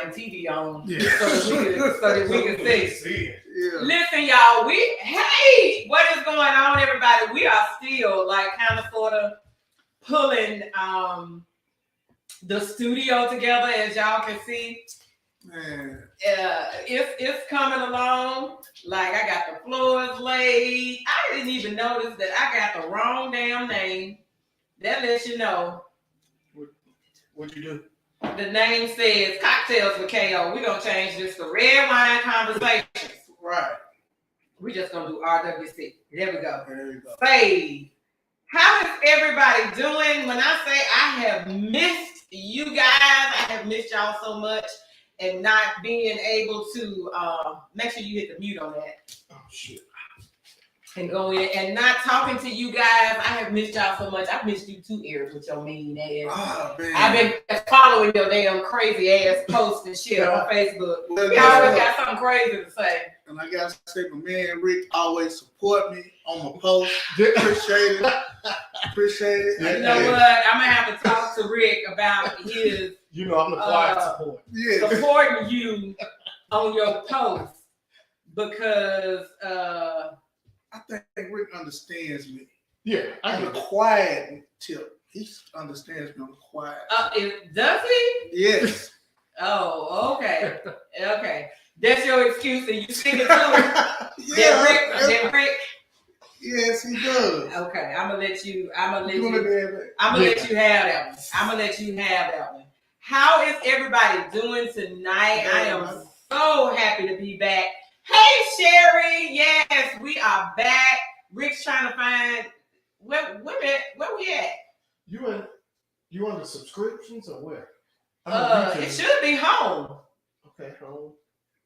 damn TV on Yeah. so that we can see. Yeah. Listen, y'all, what is going on, everybody? We are still like kind of sort of pulling the studio together, as y'all can see. Man. It's coming along. Like, I got the floors laid. I didn't even notice that I got the wrong damn name. That lets you know. What'd you do? The name says Cocktails with KO. We're going to change this to Red Wine Conversations. Right. We're just going to do RWC. There we go. There you go. Save. How is everybody doing? When I say I have missed you guys, I have missed y'all so much, and not being able to make sure you hit the mute on that. Oh, shit. And go in and not talking to you guys. I have missed y'all so much. I've missed you too, Eric, with your mean ass. Oh, man. I've been following your damn crazy ass posts and shit on Facebook. Well, You always got something crazy to say. And I gotta say, my man Rick always support me on my post. Appreciate it. Appreciate it. You know what? I'm gonna have to talk to Rick about his. You know, I'm the quiet support. Yeah. Supporting you on your posts because I think Rick understands me. Yeah, I'm a quiet tip. He understands me on the quiet. Does he? Yes. Oh, okay. Okay. That's your excuse and you stick it to it? Yeah. That Rick. Yes, he does. Okay, I'm gonna let you have that one. How is everybody doing tonight? I am so happy to be back. Hey Sherry, yes, we are back. Rick's trying to find where we at? You on the subscriptions or where? It should be home. Okay, home.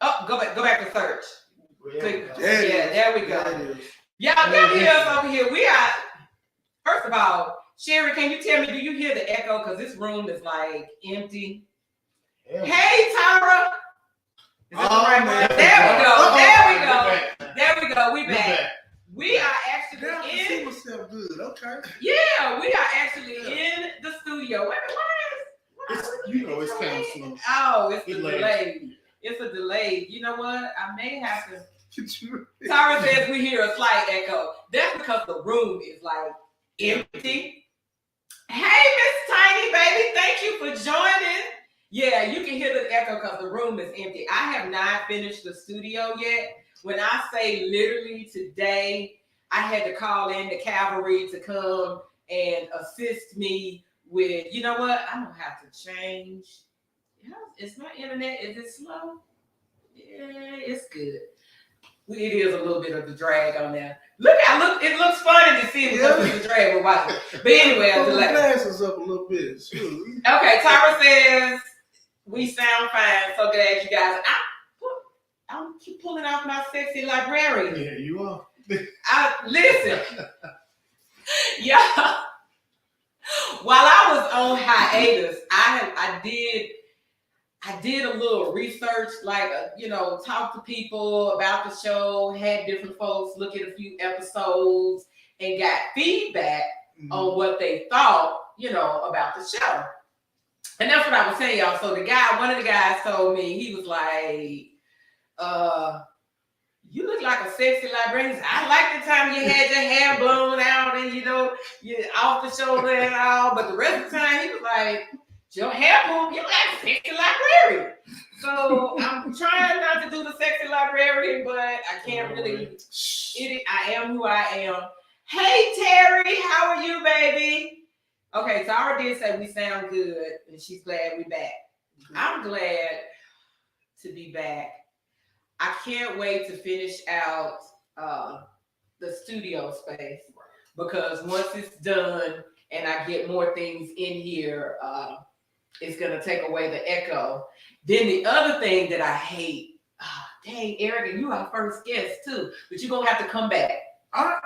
Oh, go back to search. There we go. Y'all can hear us over here. We are, first of all, Sherry, can you tell me, do you hear the echo? Because this room is like empty. Yeah. Hey, Tara. Is this the right man. one? There we go. We back. We are actually Now I can see in. myself good. Okay. Yeah, we are actually in the studio. Wait a minute, It's kind of slow. Oh, it's the Delayed. delay. It's a delay. You know what? I may have to. Tara says we hear a slight echo. That's because the room is like empty. Hey, Miss Tiny Baby, thank you for joining. Yeah, you can hear the echo because the room is empty. I have not finished the studio yet. When I say literally today, I had to call in the cavalry to come and assist me with, you know what? I'm going to have to change. Is my internet, is it slow? Yeah, it's good. It is a little bit of the drag on there. It looks funny to see the drag we're watching. But anyway, I'll Put the delay. glasses up a little bit. Sure. Okay, Tara says we sound fine. So glad you guys. I'm keep pulling off my sexy librarian. Yeah, you are. Listen, y'all. While I was on hiatus, I did a little research, like talk to people about the show, had different folks look at a few episodes, and got feedback on what they thought, about the show. And that's what I was saying, y'all. So one of the guys told me, he was like, you look like a sexy librarian. I like the time you had your hair blown out and you're off the shoulder and all, but the rest of the time he was like, your hair blown, you like a sexy librarian. So I'm trying not to do the sexy librarian, but I can't really. I am who I am. Hey Terry, how are you, baby? Okay, Tara did say we sound good, and she's glad we're back. I'm glad to be back. I can't wait to finish out the studio space, because once it's done and I get more things in here, it's going to take away the echo. Then the other thing that I hate, dang, Erica, you are first guest too, but you're going to have to come back.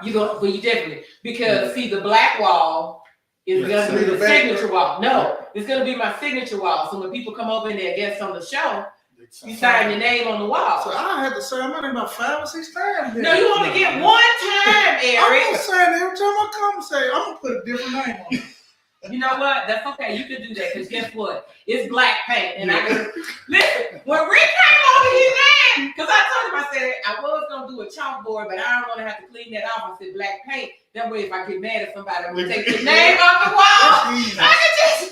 You definitely, because see, the black wall is going to be the signature wall. No, it's going to be my signature wall. So when people come over and they're guests on the show, you sign your name on the wall. So I had to say my name about 5 or 6 times. No, you only get one time, Eric. I'm saying every time I come, say I'm gonna put a different name on it. You know what? That's okay. You can do that because guess what? It's black paint. And I can listen, when Rick came over here now, because I told him, I said I was gonna do a chalkboard, but I don't want to have to clean that off. I said black paint. That way if I get mad at somebody, I'm gonna take the name off the wall.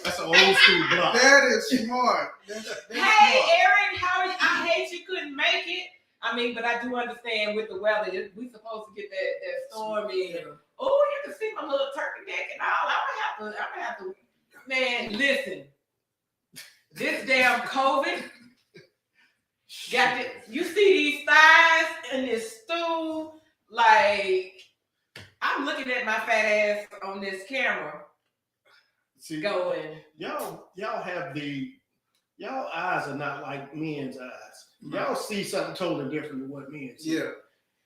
That's an old school block. That is smart. That's Hey, smart. Eric, how are you? I hate you couldn't make it. I mean, but I do understand with the weather, we supposed to get that storm in. Oh, you can see my little turkey neck and all. I'm gonna have to. Man, listen. This damn COVID got it. You see these thighs and this stool, like I'm looking at my fat ass on this camera. See, going. Y'all have y'all eyes are not like men's eyes. Y'all see something totally different than what men see. Yeah.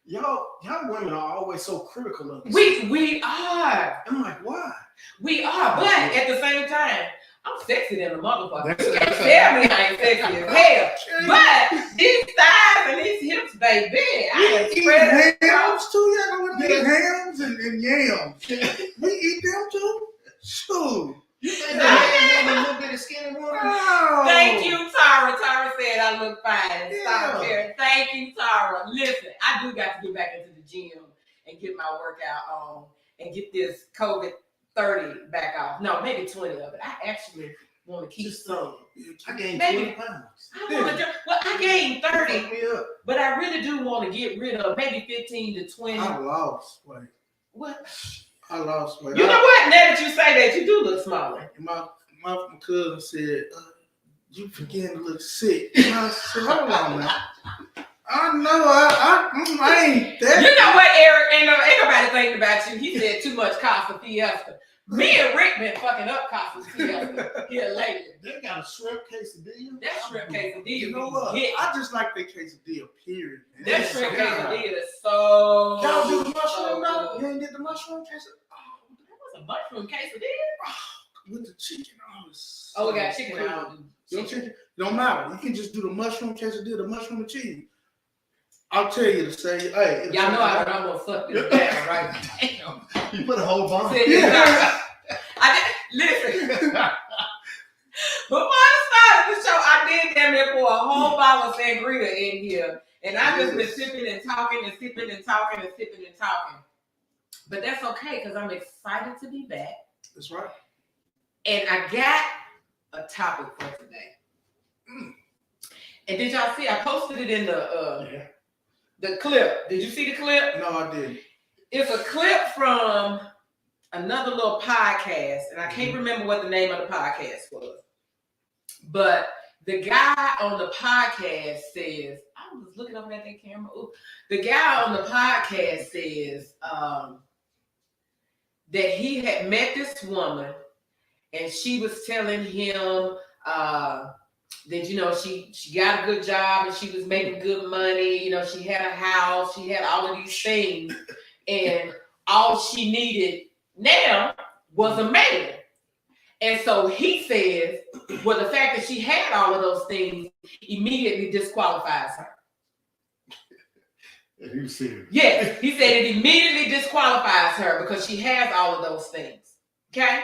Y'all women are always so critical of us. We are. I'm like, why? We are, but at the same time, I'm sexy than a motherfucker. That's- You can't tell me I ain't sexy as hell. But these thighs and these hips, baby, I am eat spread. hams too. Y'all know what hams and yams. We eat them too. Shoot. You think I have a little bit of skinny woman? Oh. Thank you, Tara. Tara said I look fine. Yeah. Stop there. Thank you, Tara. Listen, I do got to get back into the gym and get my workout on and get this COVID 30 back off. No, maybe 20 of it. I actually want to keep some. I gained Maybe. 20 pounds. I want to do, well, I gained 30, Fuck me up. but I really do want to get rid of maybe 15 to 20. I lost weight. What? I lost weight. You know what? Now that you say that, you do look smaller. My cousin said, you begin to look sick. And I said, hold on now. I know I ain't that. You know what, Eric? Ain't nobody thinking about you. He said too much Casa Fiesta. Me and Rick been fucking up Casa Fiesta here lately. They got a shrimp quesadilla. That shrimp quesadilla. You know what? Hit. I just like that quesadilla, period. That shrimp quesadilla is so. Y'all do the mushroom so though? good. You ain't get the mushroom quesadilla? That was a mushroom quesadilla. With the chicken. Oh, Oh, we got chicken. I don't do Your chicken. chicken? Don't matter. You can just do the mushroom quesadilla, the mushroom and cheese. I'll tell you to say, hey. Y'all know I'm gonna fuck this down, right? Damn. You put a whole bomb. I did, listen. Before I started the show, I did damn near pour a whole bottle of sangria in here. And I've just been sipping and talking and sipping and talking and sipping and talking. But that's okay, because I'm excited to be back. That's right. And I got a topic for today. And did y'all see? I posted it in the clip. Did you see the clip? No, I didn't. It's a clip from another little podcast, and I can't remember what the name of the podcast was. But the guy on the podcast says, I was looking up at that camera. Ooh. The guy on the podcast says that he had met this woman, and she was telling him that, you know, she got a good job and she was making good money. You know, she had a house, she had all of these things, and all she needed now was a man. And so he says, well, the fact that she had all of those things immediately disqualifies her. You serious? Yes, he said it immediately disqualifies her because she has all of those things. Okay?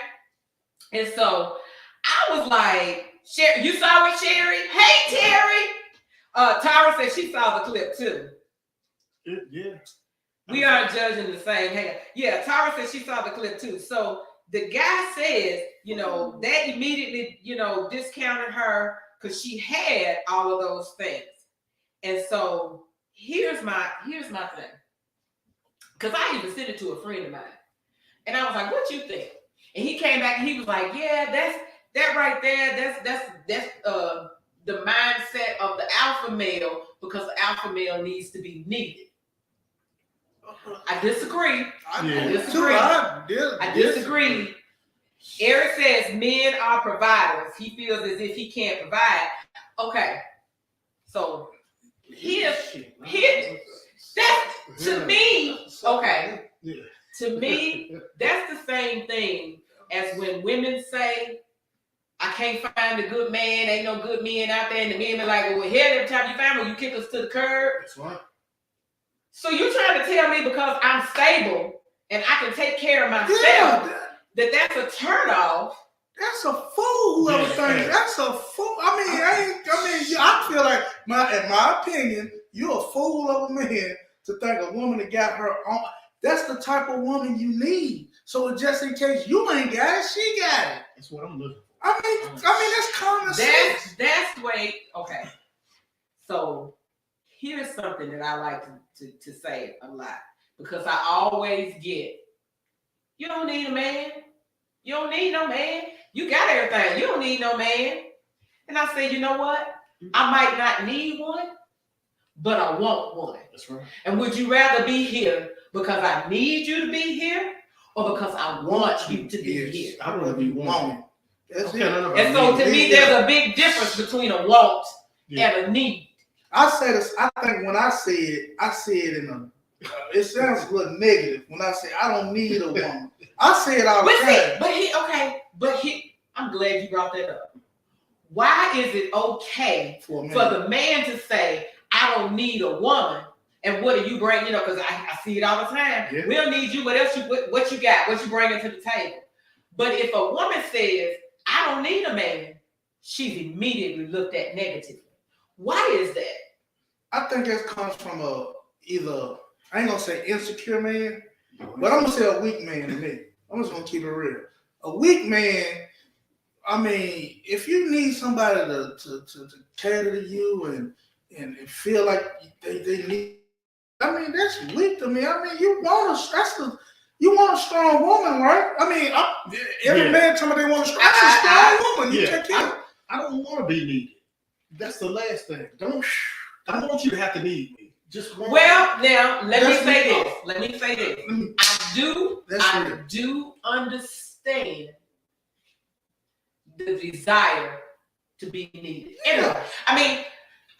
And so I was like, Sherry, you saw it, Sherry? Hey, Terry. Tara said she saw the clip too. Yeah. We aren't judging the same hand. Yeah, Tara said she saw the clip too. So the guy says, you know, that immediately, you know, discounted her because she had all of those things. And so here's my thing. Because I even sent it to a friend of mine. And I was like, what you think? And he came back and he was like, yeah, that right there, that's the mindset of the alpha male, because the alpha male needs to be needed. I disagree. I disagree. Eric says men are providers. He feels as if he can't provide. Okay. So that's to me, okay. Yeah. To me, that's the same thing as when women say, I can't find a good man, ain't no good men out there, and the men be like, well, hell, every time you find one, you kick us to the curb. That's right. So you trying to tell me because I'm stable and I can take care of myself, that's a turnoff. That's a fool. Whoever thinks that's a fool. I feel like in my opinion, you're a fool of a man to think a woman that got her own. That's the type of woman you need. So just in case you ain't got it, she got it. That's what I'm looking for. I mean, that's common sense. That's the way. Okay. So here's something that I like to say a lot, because I always get, you don't need a man. You don't need no man. You got everything. You don't need no man. And I say, you know what? I might not need one, but I want one. That's right. And would you rather be here because I need you to be here, or because I want you to be here? I want to be wanted. That's it. And so to me, there's a big difference between a want and a need. I say this. I think when I say it in a. It sounds a little negative when I say I don't need a woman. I say it all the time. But I'm glad you brought that up. Why is it okay for the man to say, I don't need a woman? And what do you bring? Because I see it all the time. Yeah. We don't need you. What else? What you got? What you bringing to the table? But if a woman says, I don't need a man, she's immediately looked at negatively. Why is that? I think that comes from either, I ain't gonna say insecure man, but I'm gonna say a weak man to me. I'm just gonna keep it real. A weak man, I mean, if you need somebody to cater to you and feel like they need, I mean, that's weak to me. I mean, you want a strong woman, right? I mean, every man tell me they want a strong woman. You take care. I don't want to be needed. That's the last thing. I don't want you to have to need me. Now let me say this. I do understand the desire to be needed. Anyway, I mean,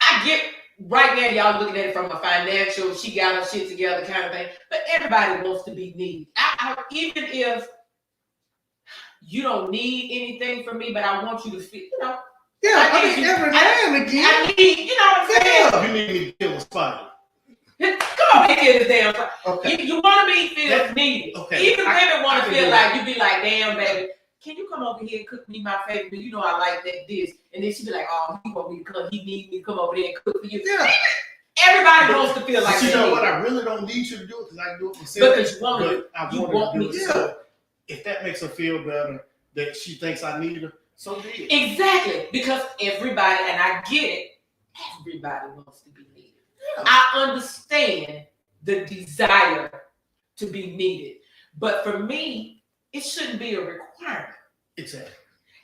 I get right now y'all looking at it from a financial, she got her shit together kind of thing, but everybody wants to be needed. Even if you don't need anything from me, but I want you to feel, Yeah, I mean, every now and again. I need, you know what I'm saying? You need me to feel inspired. Come on, get this damn. Okay. You want to be feel needed. Okay. Even women want to feel like, you be like, damn, baby, can you come over here and cook me my favorite? You know I like that dish. And then she be like, oh, he want me to come. He need me to come over there and cook for you. Yeah. Everybody wants to feel like that. You know what? I really don't need you to do it because I can do it myself. Because you want me to. So if that makes her feel better, that she thinks I need her, so be it. Exactly. Because everybody, and I get it, everybody wants to be needed. Yeah. I understand the desire to be needed. But for me, it shouldn't be a requirement. Exactly.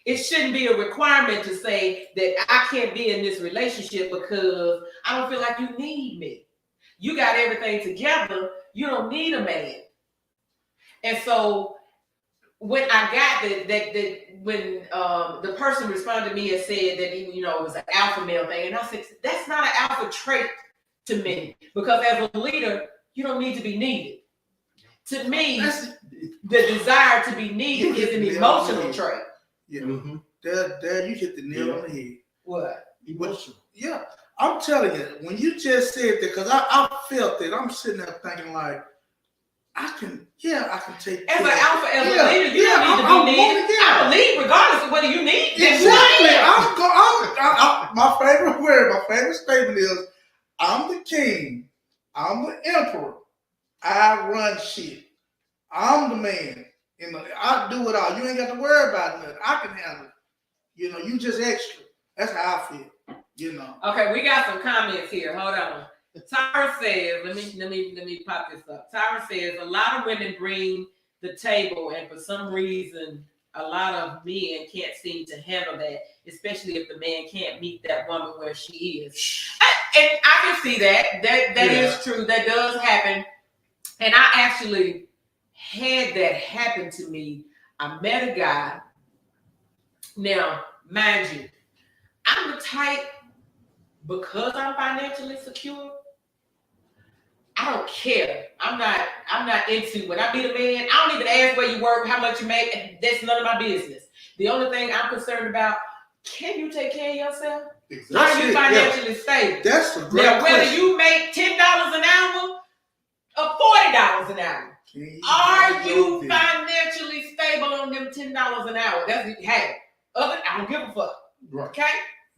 It shouldn't be a requirement to say that I can't be in this relationship because I don't feel like you need me. You got everything together. You don't need a man. And so when I got when the person responded to me and said that it was an alpha male thing, and I said that's not an alpha trait to me, because as a leader, you don't need to be needed. To me, the desire to be needed is an emotional trait. Yeah, Dad, you hit the nail on the head. What? Emotional. Yeah, I'm telling you, when you just said that, because I felt it, I'm sitting there thinking like, I can take as an alpha, as a leader, you don't need to be needed. I'm a lead regardless of whether you need me. Exactly. My favorite word, my favorite statement is, I'm the king. I'm the emperor. I run shit. I'm the man. I do it all. You ain't got to worry about nothing. I can handle it. You just extra. That's how I feel. Okay, we got some comments here. Hold on. Tyra says, let me pop this up. Tyra says, a lot of women bring the table, and for some reason, a lot of men can't seem to handle that, especially if the man can't meet that woman where she is. And I can see that. That is true. That does happen. And I actually had that happen to me. I met a guy. Now, mind you, I'm the type, because I'm financially secure, I don't care. I'm not into, when I meet a man, I don't even ask where you work, how much you make. That's none of my business. The only thing I'm concerned about, can you take care of yourself? Exactly. Are you financially stable? That's a great now, whether question. you make $10 an hour, of $40 an hour. Are you fine? financially stable on them $10 an hour? That's hey, I don't give a fuck. Right. Okay?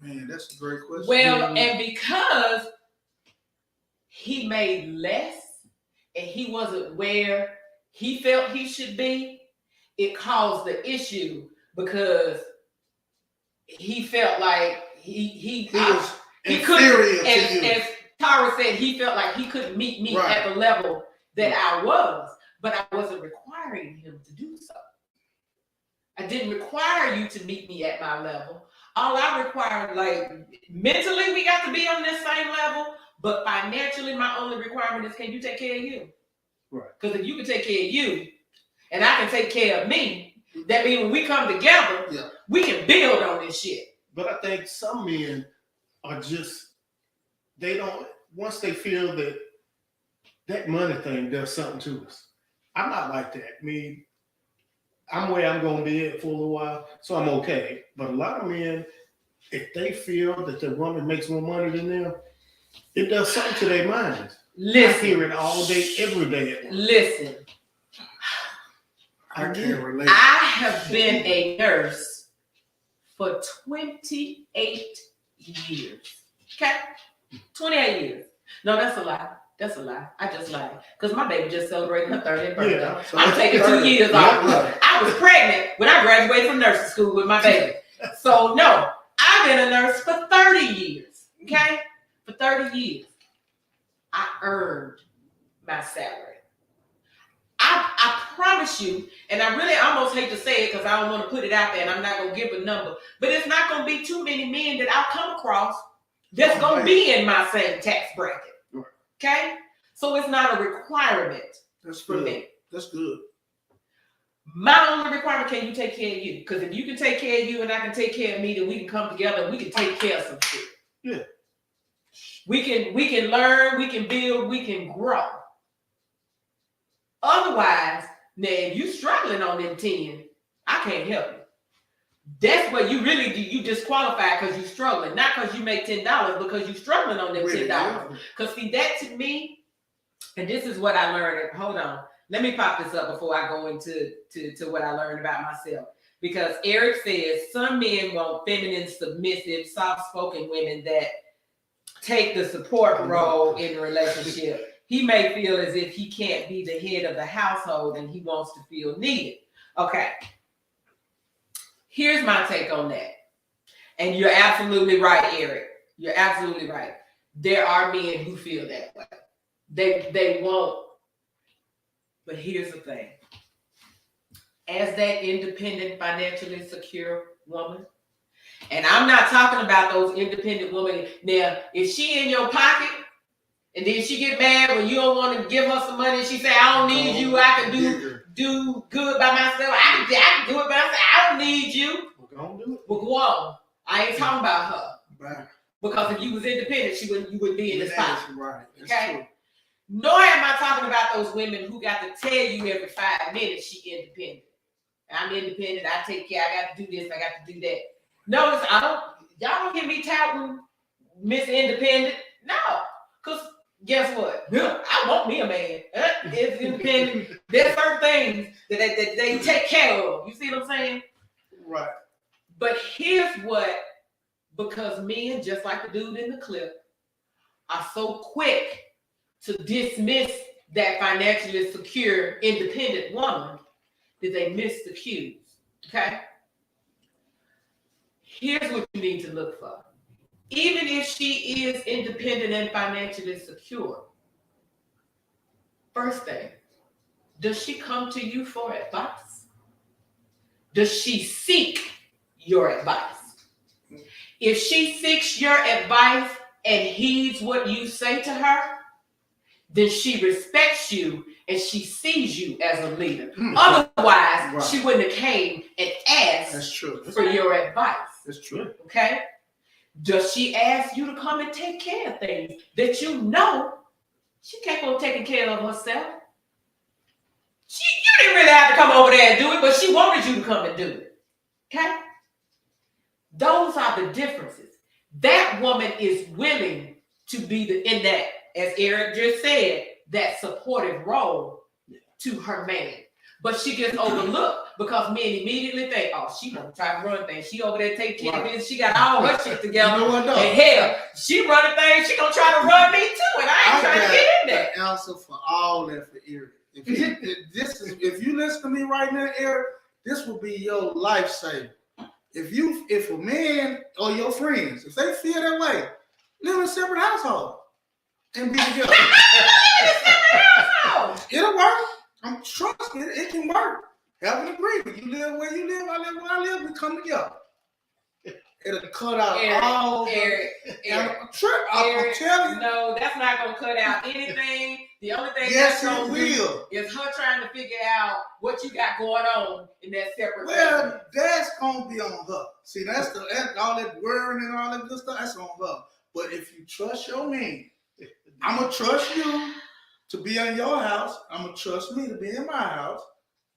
Man, that's a great question. Well, and because he made less and he wasn't where he felt he should be, it caused the issue because he felt like he was couldn't, as Tara said, he felt like he couldn't meet me at the level that I was, but I wasn't requiring him to do so. I didn't require you to meet me at my level. All I required, like mentally, we got to be on this same level, but financially, my only requirement is, can you take care of you? Right. Because if you can take care of you, and I can take care of me, that means when we come together, we can build on this shit. But I think some men are just, they don't, once they feel that money thing does something to us. I'm not like that. I mean, I'm where I'm going to be at for a little while, so I'm okay. But a lot of men, if they feel that the woman makes more money than them, it does something to their minds. Listen. I hear it all day, every day. Listen. I can't relate. I have been a nurse for 28 years. Okay? 28 years. No, that's a lie. That's a lie. I just lied. Because my baby just celebrated her 30th birthday. Yeah, so I'm taking 2 years off. I was pregnant when I graduated from nursing school with my baby. So, no, I've been a nurse for 30 years. Okay? For 30 years. I earned my salary. I promise you, and I really almost hate to say it because I don't want to put it out there and I'm not going to give a number, but it's not going to be too many men that I'll come across that's going to be in my same tax bracket. Okay? So it's not a requirement for me. That's good. My only requirement, can you take care of you? Because if you can take care of you and I can take care of me, then we can come together and we can take care of some shit. Yeah. We can learn, we can build, we can grow. Otherwise, now if you struggling on them 10, I can't help you. That's what you really do. You disqualify because you're struggling, not because you make $10, because you're struggling on them $10. Because see, that to me, and this is what I learned. Hold on, let me pop this up before I go into what I learned about myself. Because Eric says some men want feminine, submissive, soft-spoken women that take the support role in the relationship. He may feel as if he can't be the head of the household and he wants to feel needed. Okay. Here's my take on that. And you're absolutely right, Eric. You're absolutely right. There are men who feel that way. They won't. But here's the thing. As that independent, financially secure woman, and I'm not talking about those independent women. Now, if she in your pocket, and then she get mad when you don't want to give her some money, and she say, I don't need you, I can do good by myself. I can do it by myself. I don't need you. Well, do it. Well, go on. I ain't talking about her. Right. Because if you was independent, you wouldn't be in this spot. Right. Okay? True. Nor am I talking about those women who got to tell you every 5 minutes she independent. I'm independent, I take care, I got to do this, I got to do that. Notice y'all don't hear me touting Miss Independent. No. Because guess what? I want me a man. It's independent. There's certain things that they take care of. You see what I'm saying? Right. But here's what, because men, just like the dude in the clip, are so quick to dismiss that financially secure, independent woman that they miss the cues. Okay? Here's what you need to look for. Even if she is independent and financially secure, first thing, does she come to you for advice? Does she seek your advice? If she seeks your advice and heeds what you say to her, then she respects you and she sees you as a leader. Otherwise, she wouldn't have came and asked for your advice. That's true. Okay? Does she ask you to come and take care of things that you know she capable of taking care of herself? You didn't really have to come over there and do it, but she wanted you to come and do it. Okay? Those are the differences. That woman is willing to be in that, as Eric just said, that supportive role to her man. But she gets overlooked because men immediately think, oh, she gonna try to run things. She over there taking care of business. She got all her shit together. You know what, though? And hell, she running things. She gonna try to run me too, and I ain't trying to get in there. The answer for all that for Eric. If you listen to me right now, Eric, this will be your lifesaver. If a man or your friends, if they feel that way, live in a separate household and be together. It'll work. Trust me, it can work. Have an agreement. You live where you live, I live where I live, we come together. It'll cut out all Eric. I'm telling you. No, that's not gonna cut out anything. The only thing Yes, that's it gonna will. do is her trying to figure out what you got going on in that separate Well, that's gonna be on her. See, that's all that worrying and all that good stuff, that's on her. But if you trust your man, I'm gonna trust you to be in your house. I'm gonna trust me to be in my house,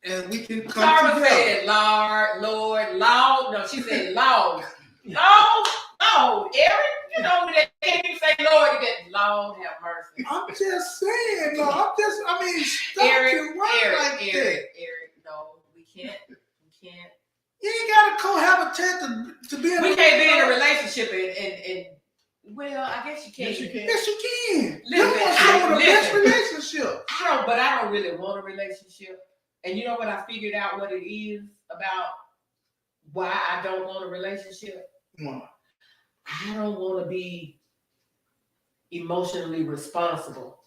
and we can come Tara together. said, Lord. No, she said, Lord. No, Eric. You know that can't even say Lord. You get Lord have mercy. I'm just saying, no. Stop Eric, your work like that. Eric. No, we can't. You ain't gotta cohabitate to be in. We can't be in a relationship and well, I guess you can. Yes, you can. Yes, you can. Listen, the best relationship. I don't really want a relationship. And you know what? I figured out what it is about why I don't want a relationship. Why? I don't want to be emotionally responsible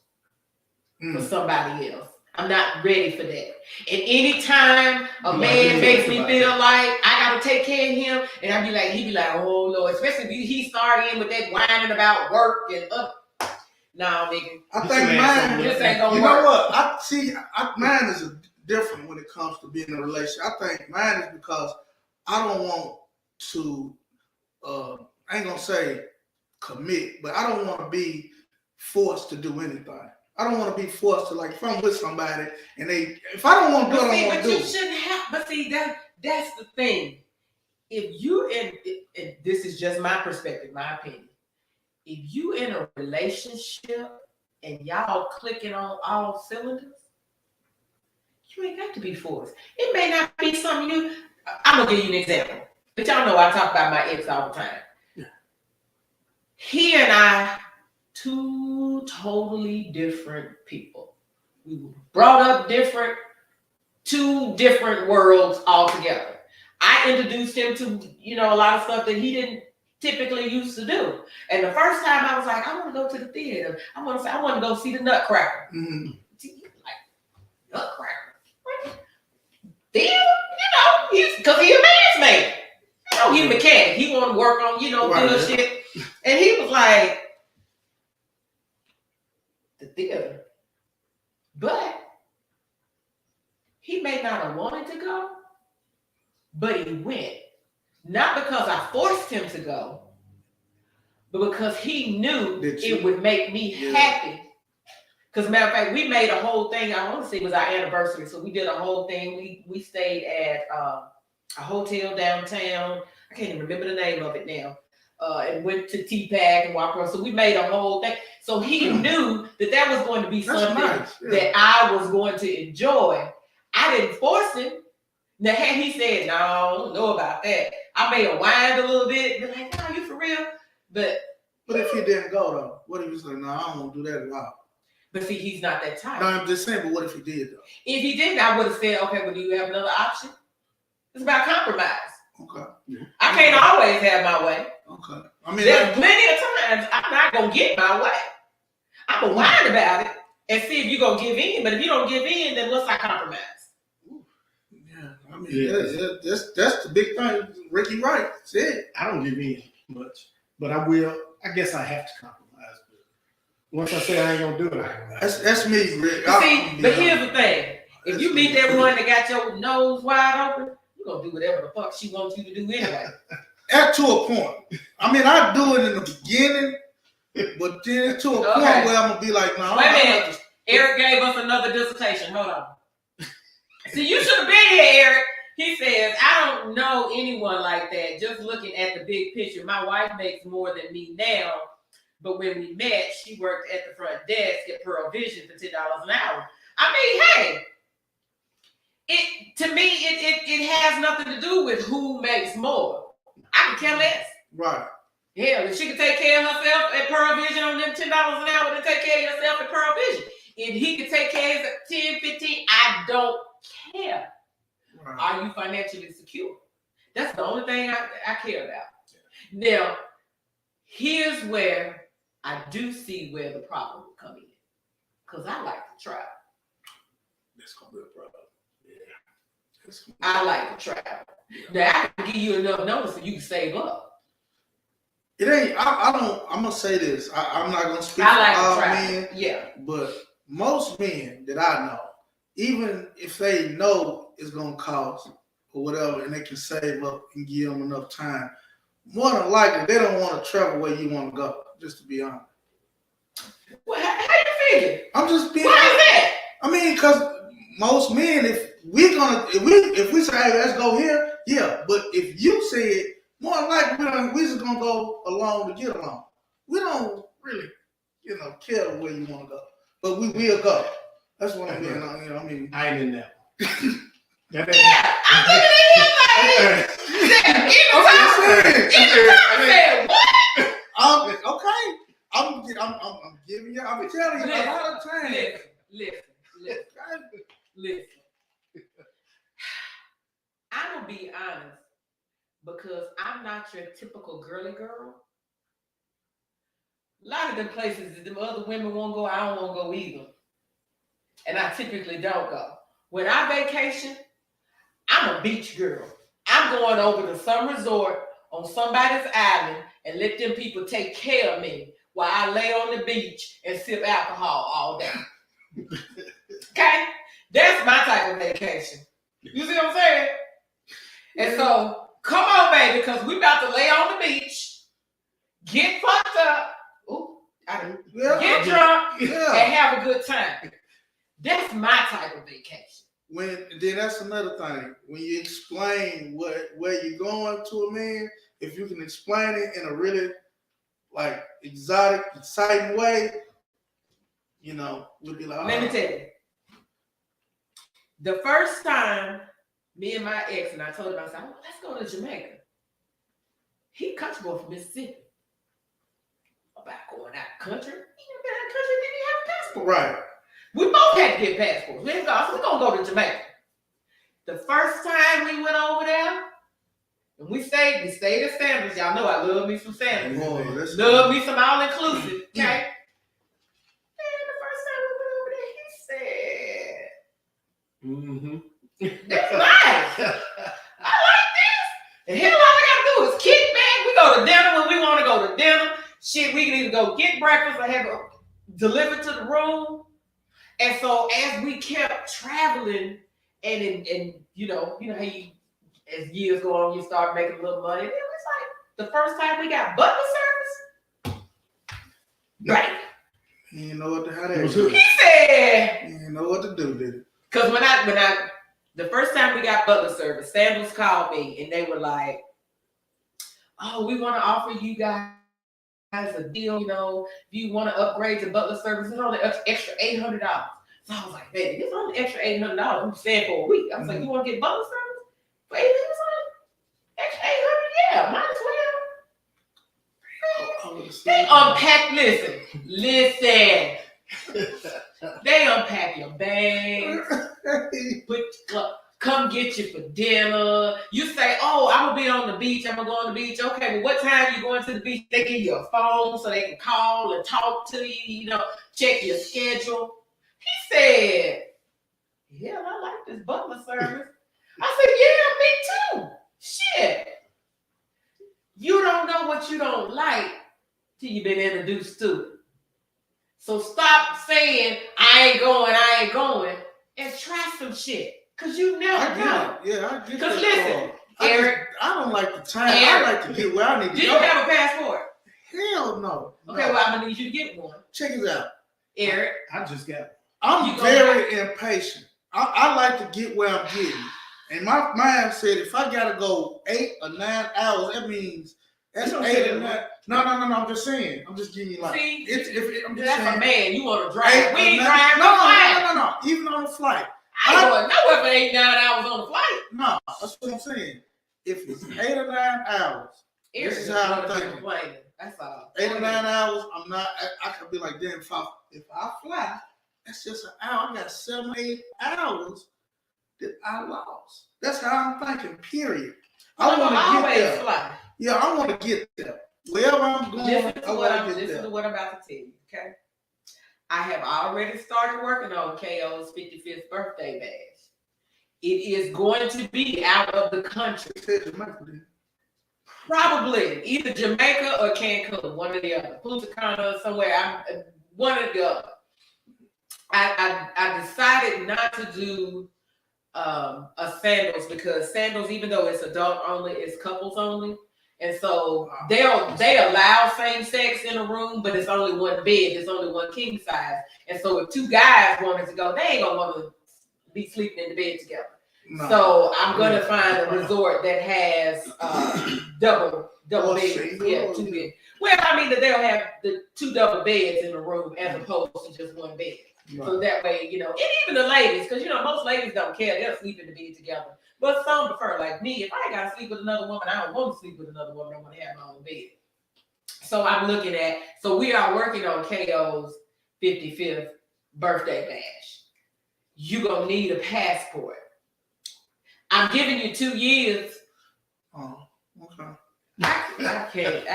for somebody else. I'm not ready for that. And anytime a man makes me feel like I gotta take care of him, and he be like, oh Lord, especially if he started in with that whining about work and nah, nigga. I think mine. This ain't gonna you work. know what? Mine is different when it comes to being in a relationship. I think mine is because I don't want to. I ain't gonna say commit, but I don't want to be forced to do anything. I don't want to be forced to, like, if I'm with somebody and if I don't want to do it, I don't want to do it. But you shouldn't have. But see, that's the thing. If you and this is just my perspective, my opinion. If you in a relationship and y'all clicking on all cylinders, you ain't got to be forced. It may not be something I'm gonna give you an example. But y'all know I talk about my ex all the time. Yeah. He and I, two totally different people. We were brought up different, two different worlds altogether. I introduced him to, a lot of stuff that he didn't typically used to do. And the first time I was like, I want to go to the theater. I want to go see the Nutcracker. Mm-hmm. Like, Nutcracker? Theater? Because he a man's man. He's a mechanic. He want to work on, doing shit. And he was like, the theater. But he may not have wanted to go, but he went. Not because I forced him to go, but because he knew it would make me happy. Because matter of fact, we made a whole thing. I want to say it was our anniversary. So we did a whole thing. We stayed at a hotel downtown. I can't even remember the name of it now. And went to T-Pack and walked around. So we made a whole thing. So he knew that was going to be something that I was going to enjoy. I didn't force him. Now, had he said, no, I don't know about that, I may have whined a little bit, be like, no, you for real? But if he didn't go, though? What if he said, no, I don't want to do that at all? But see, he's not that type. No, I'm just saying, but what if he did, though? If he didn't, I would have said, okay, well, do you have another option? It's about compromise. Okay. Yeah. I can't always have my way. Okay. I mean, there's plenty of times I'm not going to get my way. I'm going to whine about it and see if you're going to give in. But if you don't give in, then what's our compromise? Yeah, I mean, that's the big thing. Ricky Wright said. I don't give in much, but I will. I guess I have to compromise. But once I say I ain't gonna do it, that's me, Rick. See, but here's the thing: if you meet that one that got your nose wide open, you're gonna do whatever the fuck she wants you to do anyway. To a point. I mean, I do it in the beginning, but then to a point where I'm gonna be like, no. Wait a minute. Eric gave us another dissertation. Hold on. See, you should have been here, Eric. He says, I don't know anyone like that. Just looking at the big picture, my wife makes more than me now. But when we met, she worked at the front desk at Pearl Vision for $10 an hour. I mean, hey, it has nothing to do with who makes more. I could care less. Right. Hell, if she could take care of herself at Pearl Vision on them $10 an hour, then take care of yourself at Pearl Vision. If he could take care of his 10, 15, I don't care. Right. Are you financially secure? That's the only thing I care about. Now, here's where I do see where the problem will come in. Because I like to travel. That's going to be a problem. Yeah. I like to travel. Now, I can give you enough notice so you can save up. It ain't, I'm going to say this. I'm not going to speak for all men. Yeah. But most men that I know, even if they know it's going to cost or whatever, and they can save up and give them enough time, more than likely, they don't want to travel where you want to go, just to be honest. Well, how you figure? I'm just being. Why is that? I mean, because most men, if we say, hey, let's go here, yeah. But if you say it, more than likely, we just gonna go along to get along. We don't really, care where you want to go, but we will go. That's what I mean. I mean, I ain't in that. Yeah, I'm looking at him like, what? Okay. I'm giving you. I'm telling you a lot of times. Listen. I'm gonna be honest, because I'm not your typical girly girl. A lot of the places that the other women won't go, I don't want to go either, and I typically don't go. When I vacation, I'm a beach girl. I'm going over to some resort on somebody's island and let them people take care of me while I lay on the beach and sip alcohol all day. Okay? That's my type of vacation. You see what I'm saying? And so, come on, baby, because we about to lay on the beach, get fucked up, get drunk, and have a good time. That's my type of vacation. Then that's another thing. When you explain where you're going to a man, if you can explain it in a really exotic, exciting way, we'll be like, Let me tell you. The first time me and my ex, and I told him, I said, let's go to Jamaica. He country boy from Mississippi. About going out of country. He ain't been out of country, didn't he have a passport? Right. We both had to get passports. We're gonna go to Jamaica. The first time we went over there, and we stayed at Sandals. Y'all know I love me some Sandals. Love me some all-inclusive, okay? And the first time we went over there, he said, that's nice. I like this. And hell, all I gotta do is kick back. We go to dinner when we want to go to dinner. Shit, we can either go get breakfast or have it delivered to the room. And so as we kept traveling, and you know how you, as years go on, you start making a little money. It was like the first time we got butler service. Right. He didn't know what to how that. He said he didn't know what to do, did it? Because when I the first time we got butler service, Sandals called me and they were like, "Oh, we want to offer you guys a deal. If you want to upgrade to butler service, it's only extra $800." So I was like, "Baby, it's only extra $800. I'm staying for a week." I was like, "You want to get butler service for $800? Extra $800? Yeah, might as well." They unpack. Listen. They unpack your bags, come get you for dinner. You say, "Oh, I'm gonna be on the beach. I'm gonna go on the beach." Okay, well, what time you going to the beach? They give you a phone so they can call and talk to you. Check your schedule. He said, "Yeah, I like this butler service." I said, "Yeah, me too." Shit, you don't know what you don't like till you've been introduced to it. So stop saying, I ain't going, and try some shit. Because you never know. Yeah, I get Because listen, Eric. I don't like the time. I like to get where I need to go. Do you have a passport? Hell no. Okay, well, I'm going to need you to get one. Check it out. Eric. I just got one. I'm very impatient. I like to get where I'm getting. And my mind said if I got to go 8 or 9 hours, that That's You don't 8 say or 9. that. No. I'm just saying. I'm just giving you like. See, I'm just that's saying. a man. You want to drive? 8 We or ain't 9. driving. No. Even on the flight. I ain't going nowhere for 8, 9 hours on the flight. No, that's what I'm saying. If it's 8 or 9 hours, this is how I'm thinking. That's all. 8 or 9 hours, I'm not. I could be like, damn. If I fly, that's just an hour. I got 7, 8 hours that I lost. That's how I'm thinking. Period. I want to get there. Fly. Yeah, I want to get there. Wherever I'm going, Listen to what I'm about to tell you. Okay. I have already started working on KO's 55th birthday bash. It is going to be out of the country. Probably either Jamaica or Cancun, one or the other. Punta Cana, somewhere. One or the other. I decided not to do a sandals because sandals, even though it's adult only, it's couples only. And so they allow same sex in a room, but it's only one bed. It's only one king size. And so if 2 guys wanted to go, they ain't gonna want to be sleeping in the bed together. No. So I'm gonna find a resort that has double beds. Yeah, 2 beds. Well, I mean that they'll have the 2 double beds in a room as opposed to just one bed. Right. So that way, and even the ladies, because most ladies don't care, they'll sleep in the bed together. But some prefer, like me, if I gotta sleep with another woman, I don't want to sleep with another woman. I want to have my own bed. So I'm looking at, so we are working on KO's 55th birthday bash. You're gonna need a passport. I'm giving you 2 years. Oh, okay. I can't.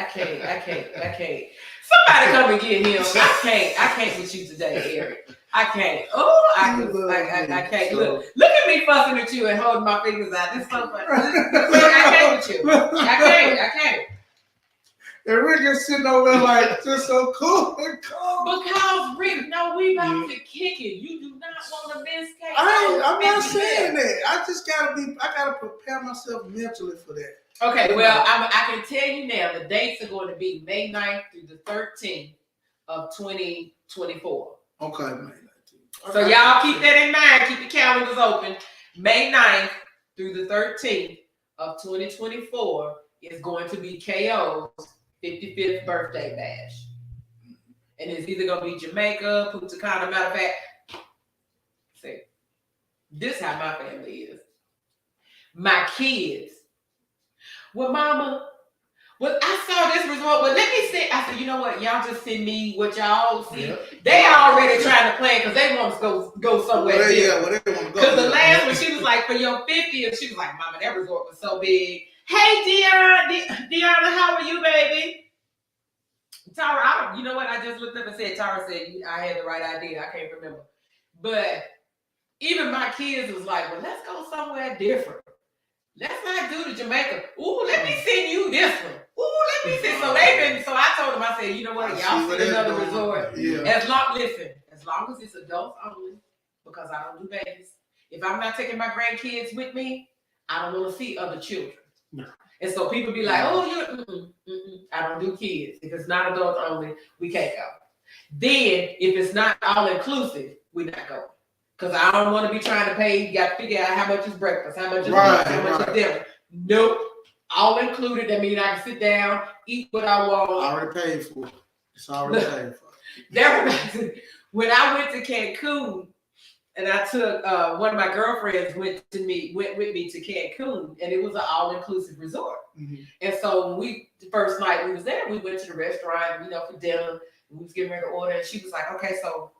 Somebody come and get him. I can't with you today, Eric. I can't. Oh, I can't. Look at me fussing at you and holding my fingers out. This is so funny. I can't with you. I can't. And Rick is sitting over there like just so cool and calm. Because Rick, no, we about to kick it. You do not want to miss cake. I'm not saying that. I just gotta prepare myself mentally for that. Okay, well, I can tell you now the dates are going to be May 9th through the 13th of 2024. Okay, May 19th. So y'all keep that in mind. Keep your calendars open. May 9th through the 13th of 2024 is going to be KO's 55th birthday bash. And it's either going to be Jamaica, Punta Cana. Matter of fact, see, this is how my family is. My kids. Well, Mama, I saw this result, but let me see. I said, you know what? Y'all just send me what y'all see. Yep. They already trying to plan because they want to go somewhere. Well, yeah, where they want to go. Because the last one, she was like, for your 50th, she was like, Mama, that resort was so big. Hey, Deanna, how are you, baby? Tara, you know what? I just looked up and said, Tara said, I had the right idea. I can't remember. But even my kids was like, well, let's go somewhere different. Let's not do the Jamaica. Ooh, let me send you this one. Ooh, let me send. So I told them, I said, you know what? Y'all see another resort. Yeah. As long as it's adults only, because I don't do babies. If I'm not taking my grandkids with me, I don't want to see other children. No. And so people be like, oh, I don't do kids. If it's not adults only, we can't go. Then, if it's not all inclusive, we not going. Because I don't want to be trying to pay. You got to figure out how much is breakfast, how much is lunch, how much is dinner. Nope. All included. That means I can sit down, eat what I want. I already paid for it. It's already paid for. When I went to Cancun, and I took one of my girlfriends went with me to Cancun, and it was an all-inclusive resort. Mm-hmm. And so the first night we was there, we went to the restaurant, for dinner. And we was getting ready to order, and she was like, okay, so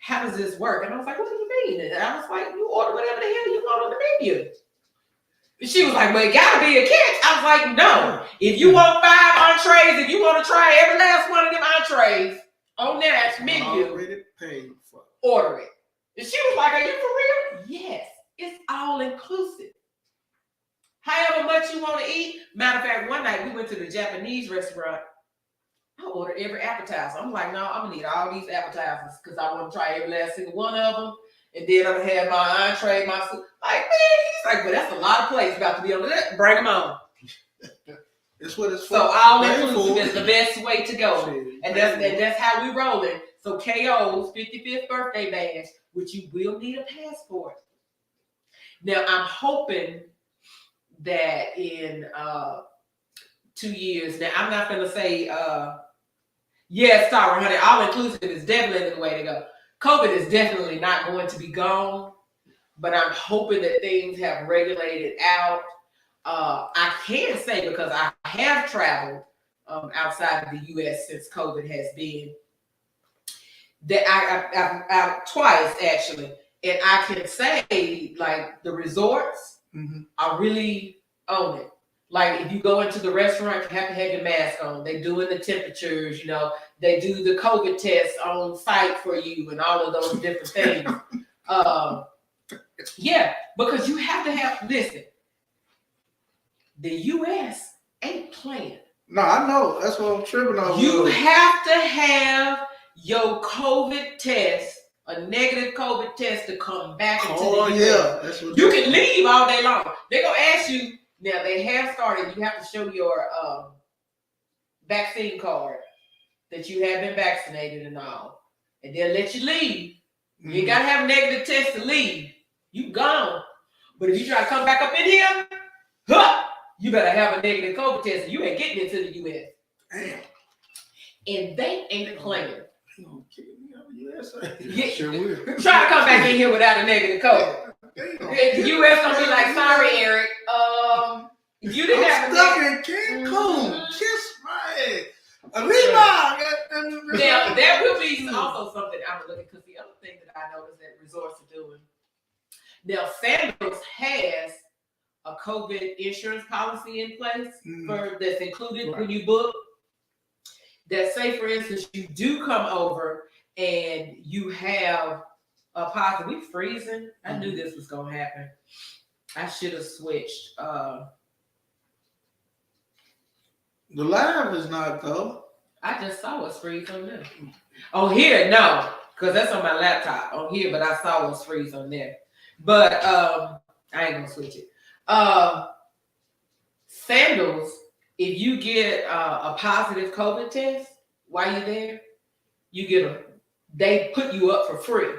how does this work? And I was like, what do you mean? And I was like, you order whatever the hell you want on the menu. And she was like, well, it gotta be a catch. I was like, no. If you want 5 entrees, if you want to try every last one of them entrees on that menu, already paid for. Order it. And she was like, are you for real? Yes, it's all inclusive. However much you want to eat. Matter of fact, one night we went to the Japanese restaurant. I ordered every appetizer. I'm like, no, I'm going to need all these appetizers because I want to try every last single one of them. And then I'm going to have my entree, my soup. Like, man, he's like, but that's a lot of plates about to be on that. Bring them on. That's what it's for. So all inclusive is the best way to go. And that's how we rolling. So KO's 55th birthday bash, which you will need a passport. Now, I'm hoping that in 2 years. Now, I'm not going to say, yes, sorry, honey, all inclusive is definitely the way to go. COVID is definitely not going to be gone, but I'm hoping that things have regulated out. I can say, because I have traveled outside of the U.S. since COVID has been, that I twice actually, and I can say like the resorts are really on it. Like if you go into the restaurant, you have to have your mask on. They doing the temperatures, they do the COVID test on site for you and all of those different things. Yeah, because you have to have, listen, the U.S. ain't playing. No, I know. That's what I'm tripping on. You have to have your COVID test, a negative COVID test, to come back into the US. Yeah. That's what you can leave all day long. They're going to ask you, now they have started, you have to show your vaccine card that you have been vaccinated and all. And they'll let you leave. You ain't got to have a negative test to leave. You gone. But if you try to come back up in here, you better have a negative COVID test, and you ain't getting into the U.S. Damn. And they ain't playing. You gonna kick me out of the USA? Yeah. Sure will. Try to come back in here without a negative COVID. The U.S. gonna be like, sorry, Eric. You didn't have a stuck in Cancun. Kiss my ass. Arriba. Now there will be also something I'm looking, because the other thing that I noticed that resorts are doing. Now Sandals has a COVID insurance policy in place that's included when you book. That say, for instance, you do come over and you have a positive. We freezing. I knew this was gonna happen. I should have switched. The live is not though. I just saw us freeze on there. On here, no, because that's on my laptop. On here, but I saw us freeze on there. But I ain't gonna switch it. Sandals, if you get a positive COVID test while you're there, they put you up for free.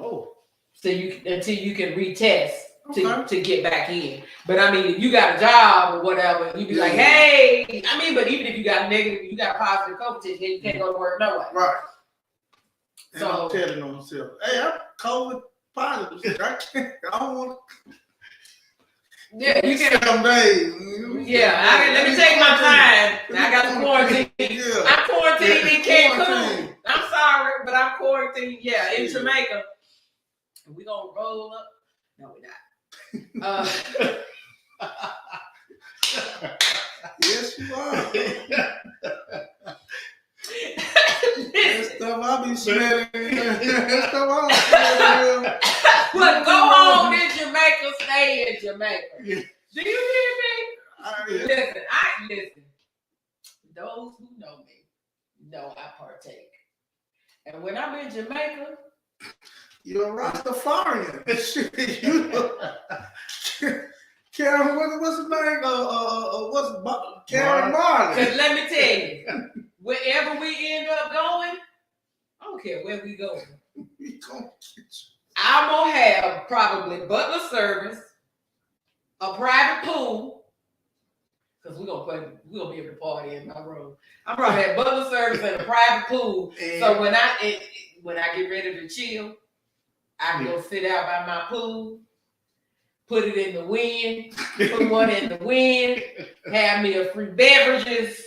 Oh, So until you can retest to get back in. But I mean, if you got a job or whatever, you be like, hey, I mean, but even if you got negative, you got a positive COVID test, you can't go to work no way. Right. And So I'm telling on myself, hey, I'm COVID positive. I don't want to. yeah, you can. Some days. Let me take my time. I got the quarantine. Yeah. I'm quarantined in Cancun. Quarantine. I'm sorry, but I'm quarantined. Yeah, in Jamaica. We gonna roll up. No, we're not. Yes, you are. That stuff I be smelling. That stuff I smelling. But go on in Jamaica, stay in Jamaica. Yeah. Do you hear me? Listen. Those who know me know I partake. And when I'm in Jamaica, you're a Rastafarian. Karen, what's his name? Karen Marley. because let me tell you, wherever we end up going, I don't care where we go. I'm gonna have probably butler service, a private pool, because we're gonna be able to party in my room. I'm probably have butler service and a private pool. So when I get ready to chill, I can go sit out by my pool, put it in the wind, put one in the wind, have me a free beverages.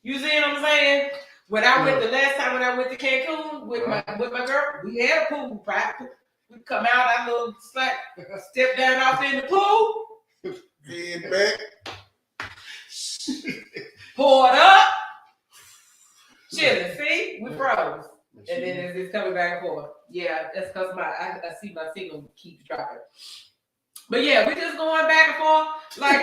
You see what I'm saying? When I went the last time when I went to Cancun with my girl, we had a pool, private pool. We come out, I little step down off in the pool, Head back, pour it up, chilling. See, we froze, and then it's coming back and forth. Yeah, that's because I see my signal keeps dropping. But yeah, we just going back and forth. Like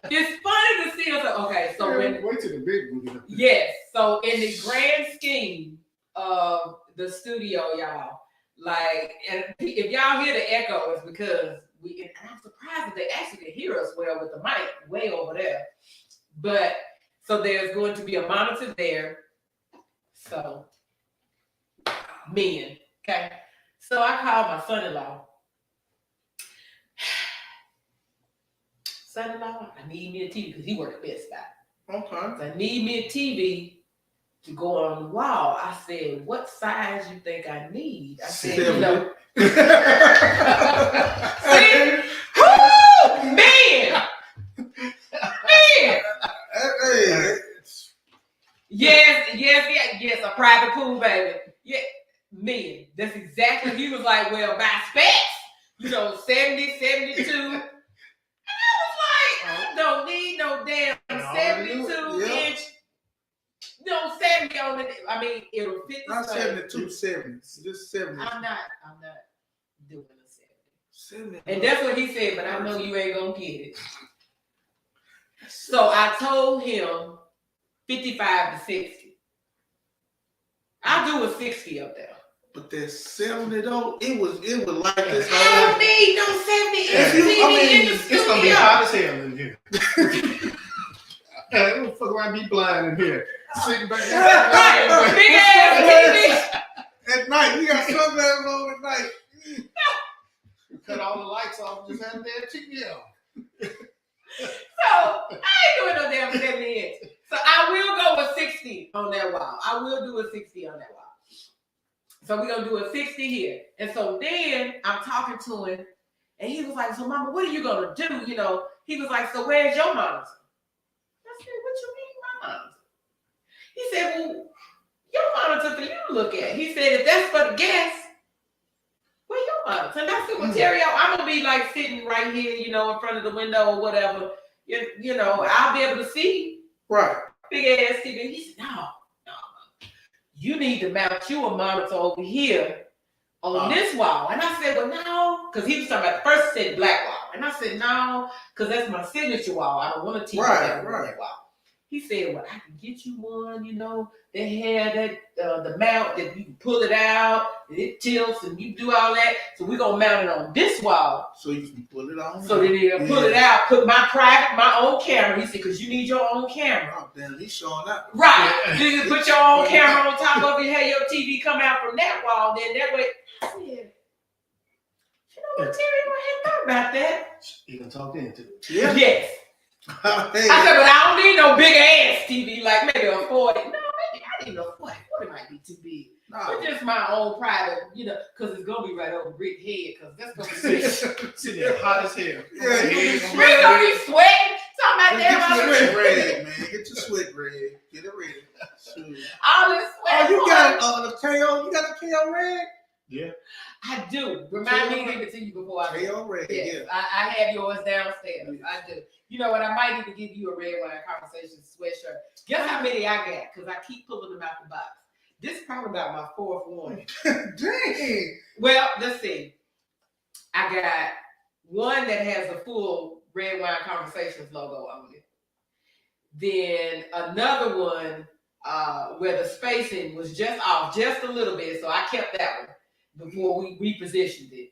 it's funny to see us. Okay, so wait till the big movie. yes, so in the grand scheme of the studio, y'all, like, and if y'all hear the echo, it's because and I'm surprised that they actually can hear us well with the mic way over there. But so there's going to be a monitor there. So men, okay. So I called my son-in-law. son-in-law, I need me a TV because he worked at Best Buy. Okay. So I need me a TV to go on the wall. I said, what size you think I need? I said, you know. See? Woo! Man! Hey. Yes, a private pool, baby. Yeah, man. That's exactly. He was like, well, by specs, 70, 72. I don't need no damn 72-inch. No, 70 on it. I mean, it'll fit the Not same. 72, 70. Just 70. I'm not doing a 70. And that's what he said, but I know you ain't gonna get it. So I told him 55 to 60. I'll do a 60 up there. But that 70 though, it was like this. I don't need no 70 in the studio. It's gonna be hot as hell in here. What the fuck would I be blind in here? Sitting back Big ass TV. At night, we got sunglasses on at night. Cut all the lights off, just have that TV on. So I ain't doing no damn 70 inch. So I will go with 60 on that wall. I will do a 60 on that wall. So we're gonna do a 60 here. And so then I'm talking to him, and he was like, so Mama, what are you gonna do? He was like, so where's your monitor? I said, what you mean my monitor? He said, well, your monitor for you to look at. He said, if that's for the guests, where your monitor? And I said, well, Terry, I'm gonna be like sitting right here, in front of the window or whatever. I'll be able to see. Right. Big ass TV. He said, no. You need to mount you a monitor over here on this wall. And I said, well, no, because he was talking about the first said black wall. And I said, no, because that's my signature wall. I don't want to teach that wall. He said, well, I can get you one, they had that, the mount that you can pull it out, and it tilts, and you do all that. So we're going to mount it on this wall. So you can pull it on. So that he'll pull it out, put my own camera. He said, because you need your own camera. Oh, damn, he's showing up. Right. You can put your own camera on top of it, have your TV come out from that wall, then that way. I said, what, Terry, I hadn't thought about that. You can talk into it. Yeah. Yes. Hey. I said, but I don't need no big ass TV, like maybe a 40. No, maybe I need a 40. 40 might be too big. No. But just my own private, because it's going to be right over Rick's head, because that's going to be Sitting there hot as hell. Yeah, Rick's going to be sweating. Talking about Get your that. sweat red, man. Get your sweat red. Get it ready. Shoot. All this sweat. Oh, you got the KO? You got the KO red? Yeah. I do. Remind me to give it to you before I KO red, yes, yeah. I have yours downstairs. I do. You know what? I might even give you a red wine conversation sweatshirt. Guess how many I got? Because I keep pulling them out the box. This is probably about my fourth one. Dang. Well, let's see. I got one that has a full red wine conversations logo on it. Then another one where the spacing was just off just a little bit, so I kept that one before we repositioned it.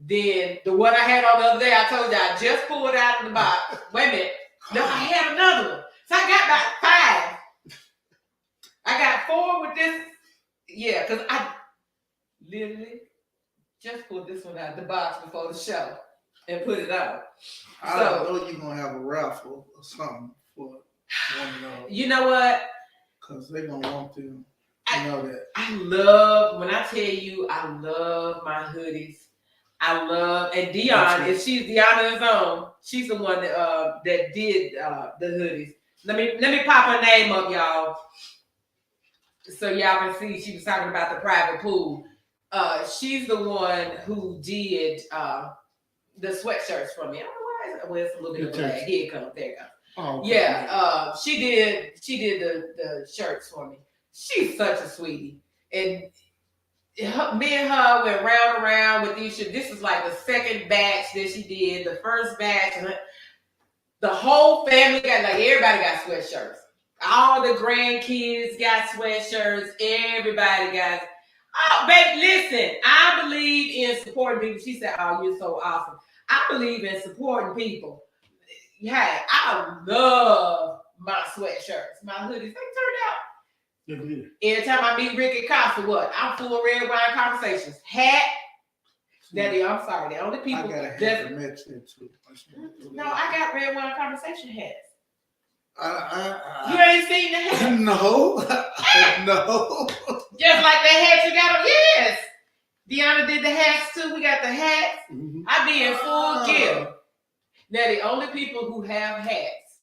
Then the one I had on the other day, I told you I just pulled it out of the box. Wait a minute. No, I had another one. So I got about 5. I got 4 with this. Yeah, because I literally just pulled this one out of the box before the show and put it out. I know you're going to have a raffle or something for one of those. You know what? Because they're going to want to know that. I love, when I tell you, I love my hoodies. I love, and Dion, if she's Dion is on, she's the one that did the hoodies. Let me pop her name up, y'all, so y'all can see. She was talking about the private pool. She's the one who did the sweatshirts for me. I don't know why it's a little bit of a lag. Here it comes. There it goes. Oh, okay. Yeah, she did the shirts for me. She's such a sweetie, and me and her went round and round with these shirts. This is like the second batch that she did. The first batch, and the whole family got, like, everybody got sweatshirts. All the grandkids got sweatshirts. Everybody got. Oh, baby, listen. I believe in supporting people. She said, "Oh, you're so awesome." I believe in supporting people. Yeah, I love my sweatshirts, my hoodies. They turned out. Every time I meet Ricky Costa, what? I'm full red wine conversations. Hat, Daddy, I'm sorry. The only I people got a hat that to match that too. no, I got red wine conversation hats. You I, ain't seen the hat? no, no. Just like the hats you got on. Yes. Deanna did the hats too. We got the hats. Mhm. I be in full gear. Now the only people who have hats,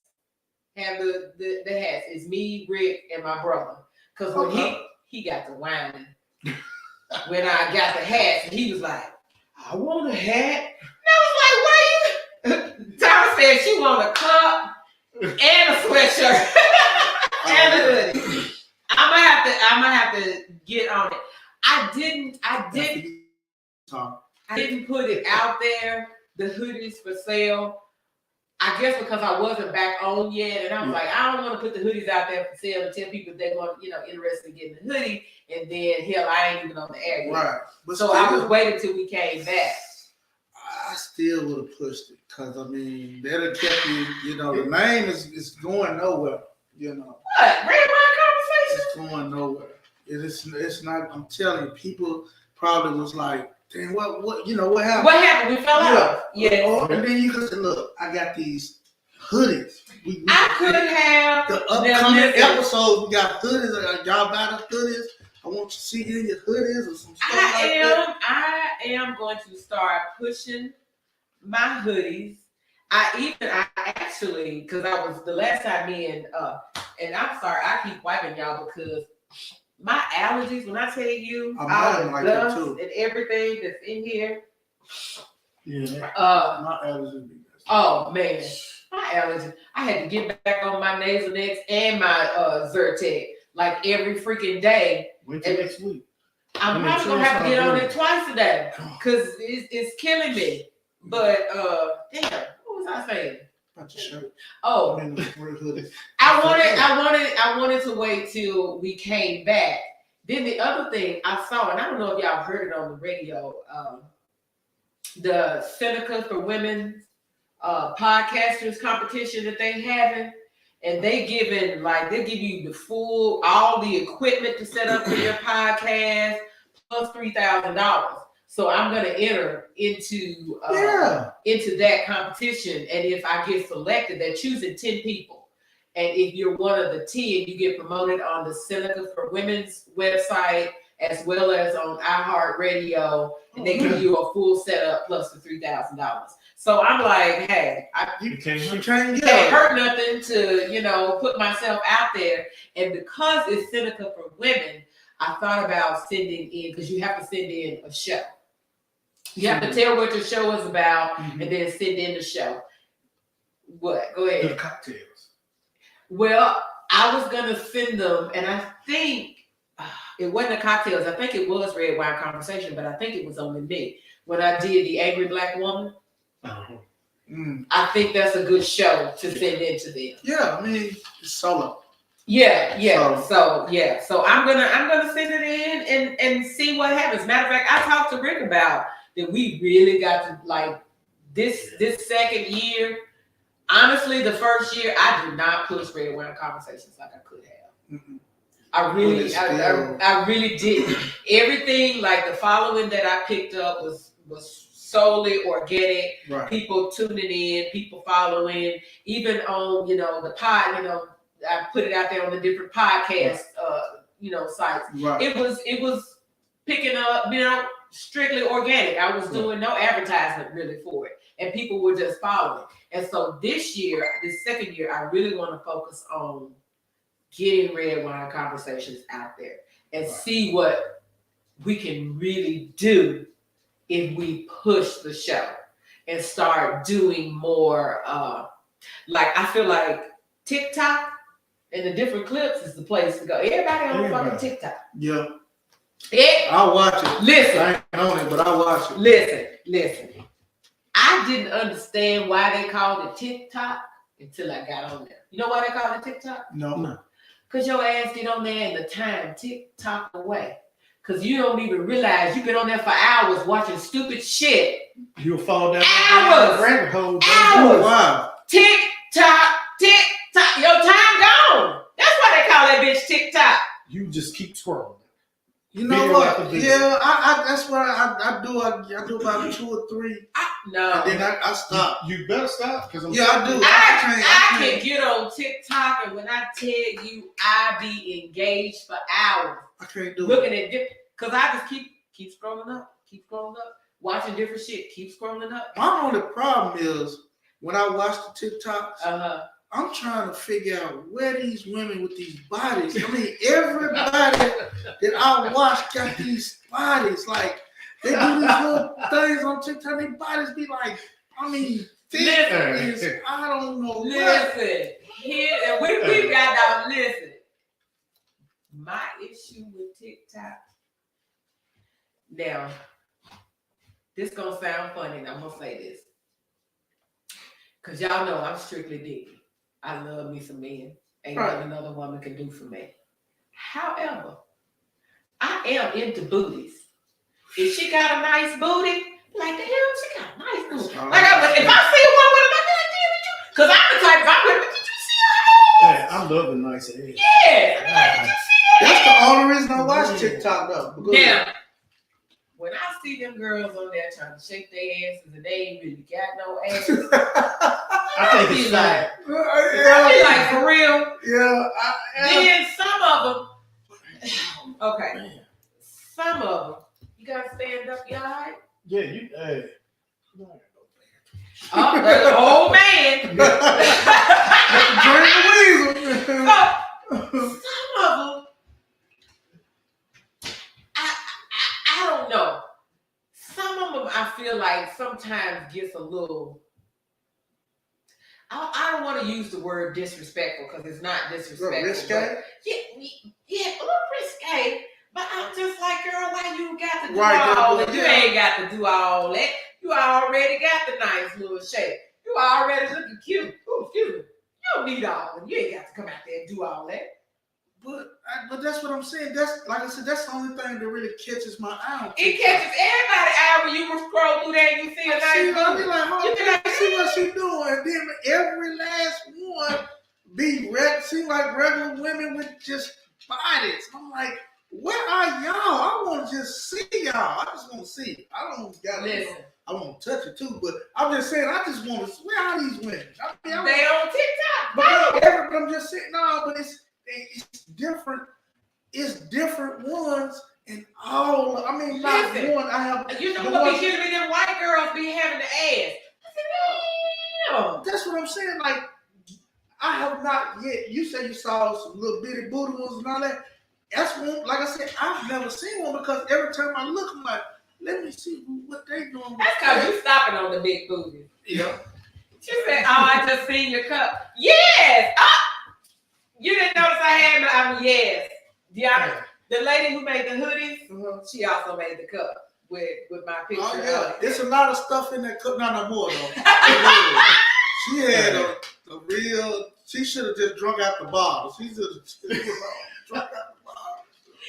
have the hats, is me, Rick, and my brother. Cause when he got the wine, when I got the hats, and he was like, I want a hat. And I was like, why you? Tara said she want a cup and a sweatshirt and a hoodie. I'm gonna have to get on it. I didn't put it out there, the hoodies for sale. I guess because I wasn't back on yet, and I was like, I don't want to put the hoodies out there for sale and tell people they're going, interested in getting the hoodie, and then hell, I ain't even on the air yet. Right. But so I was waiting till we came back. I still would have pushed it because that'll kept you. The name is going nowhere. What? Red wine conversation? It's going nowhere. It's not. I'm telling you, people probably was like, "Damn, what happened? What happened? We fell out. Yeah. And then you can say, "Look, I got these hoodies. I could have the upcoming episodes. We got hoodies. Y'all buy the hoodies. I want to see you in your hoodies or some stuff that. I am going to start pushing my hoodies. I actually, because I was the last time and I'm sorry, I keep wiping y'all because my allergies, when I tell you all the dust and everything that's in here. Yeah. My allergies. Oh man, my allergies. I had to get back on my Nasonex and my Zyrtec like every freaking day. Wait till next week. I'm probably gonna have to get on it twice a day because it's killing me. But damn, what was I saying? About your shirt. Oh, I wanted to wait till we came back. Then the other thing I saw, and I don't know if y'all heard it on the radio, the Seneca for Women podcasters competition that they having, and they give you all the equipment to set up for your podcast plus $3,000. So I'm gonna enter into that competition, and if I get selected, they're choosing 10 people. And if you're one of the 10, you get promoted on the Seneca for Women's website as well as on iHeartRadio, and they give you a full setup plus the $3,000. So I'm like, hey, you can't hurt nothing to put myself out there, and because it's Seneca for Women, I thought about sending in, because you have to send in a show. You have to tell what your show is about, and then send in the show. What? Go ahead. The cocktails. Well, I was gonna send them, and I think it wasn't the cocktails. I think it was Red Wine Conversation, but I think it was only me when I did the Angry Black Woman. I think that's a good show to send in to them. Yeah, it's solo. Yeah. So I'm gonna send it in and see what happens. Matter of fact, I talked to Rick about that. We really got to this second year. Honestly, the first year I did not push Red Wine Conversations like I could have. Mm-hmm. I really didn't. Everything like the following that I picked up was solely organic. Right. People tuning in, people following, even on the pod. I put it out there on the different podcast sites. Right. It was picking up, strictly organic. I was doing no advertisement really for it, and people were just following. And so this second year, I really want to focus on getting Red Wine Conversations out there and see what we can really do if we push the show and start doing more. I feel like TikTok and the different clips is the place to go. Everybody on fucking TikTok. Yeah. I'll watch it. Listen. I ain't on it, but I'll watch it. Listen. I didn't understand why they called it TikTok until I got on there. You know why they call it TikTok? No. Because your ass get on there and the time tick-tock away. Because you don't even realize you've been on there for hours watching stupid shit. You'll fall down hours. Rabbit hole. Hours. Wow. Tick-tock. Your time gone. That's why they call that bitch TikTok. You just keep scrolling. You know Video what? after video. Yeah, I that's what I do. I do about 2 or 3, No. and then I stop. You better stop because I'm. Yeah, I do. I can get on TikTok, and when I tell you, I be engaged for hours. I can't do looking at different, because I just keep scrolling up, watching different shit, keep scrolling up. My only problem is when I watch the TikToks, I'm trying to figure out where these women with these bodies. I mean, everybody that I watch got these bodies. Like, they do these little things on TikTok, their bodies be like, I mean, thick is, I don't know. Listen, here, and we got out, listen. My issue with TikTok, now, this gonna sound funny, and I'm gonna say this. Because y'all know I'm strictly dicky. I love me some men. Ain't nothing another woman can do for me. However, I am into booties. If she got a nice booty, like the hell, she got a nice booty. Like if I see a woman with a nice booty, did you? Because I'm the type of woman, did you see her ass? Hey, I love a nice ass. Yeah. Like, did you see that? That's the only reason I watch TikTok though. Now, when I see them girls on there trying to shake their asses and they ain't really got no ass, I think it's like, I be like, for real. Yeah. Then some of them, okay, some of them, you gotta stand up, you all right? Yeah, you. Hey. Oh, the old man. Some of them, I don't know. Some of them I feel like sometimes gets a little. I don't want to use the word disrespectful because it's not disrespectful. Risque? Yeah, a little risque. But I'm just like, girl, why you got to do all that? You ain't got to do all that. You already got the nice little shape. You already looking cute. Oh, excuse me. You don't need all that. You ain't got to come out there and do all that. But that's what I'm saying. That's like I said. That's the only thing that really catches my eye. It catches everybody's eye when you scroll through there and you see a nice woman. You can like, see what she doing. And then every last one seem like regular women with just bodies. I'm like, where are y'all? I want to just see y'all. I just want to see. I don't got listen. I want to touch it too, but I'm just saying. I just want to. Where are these women? They on TikTok. But I'm just saying. No, but it's different. It's different ones and all. I mean, not one. I have. You know what be killing me? Them white girls be having the ass. I said, damn. That's what I'm saying. Like, I have not yet. You say you saw some little bitty booty ones and all that. That's one. Like I said, I've never seen one because every time I look, I'm like, let me see what they doing. That's because you stopping on the big booty. Yeah. She said, "Oh, I just seen your cup." Yes. You didn't notice I had yes. Deanna, the lady who made the hoodies, she also made the cup with my picture. Oh, yeah. There's a lot of stuff in that cup. Not no more, though. She had a real, she should have just drunk out the bottle. She just drunk out the bottle.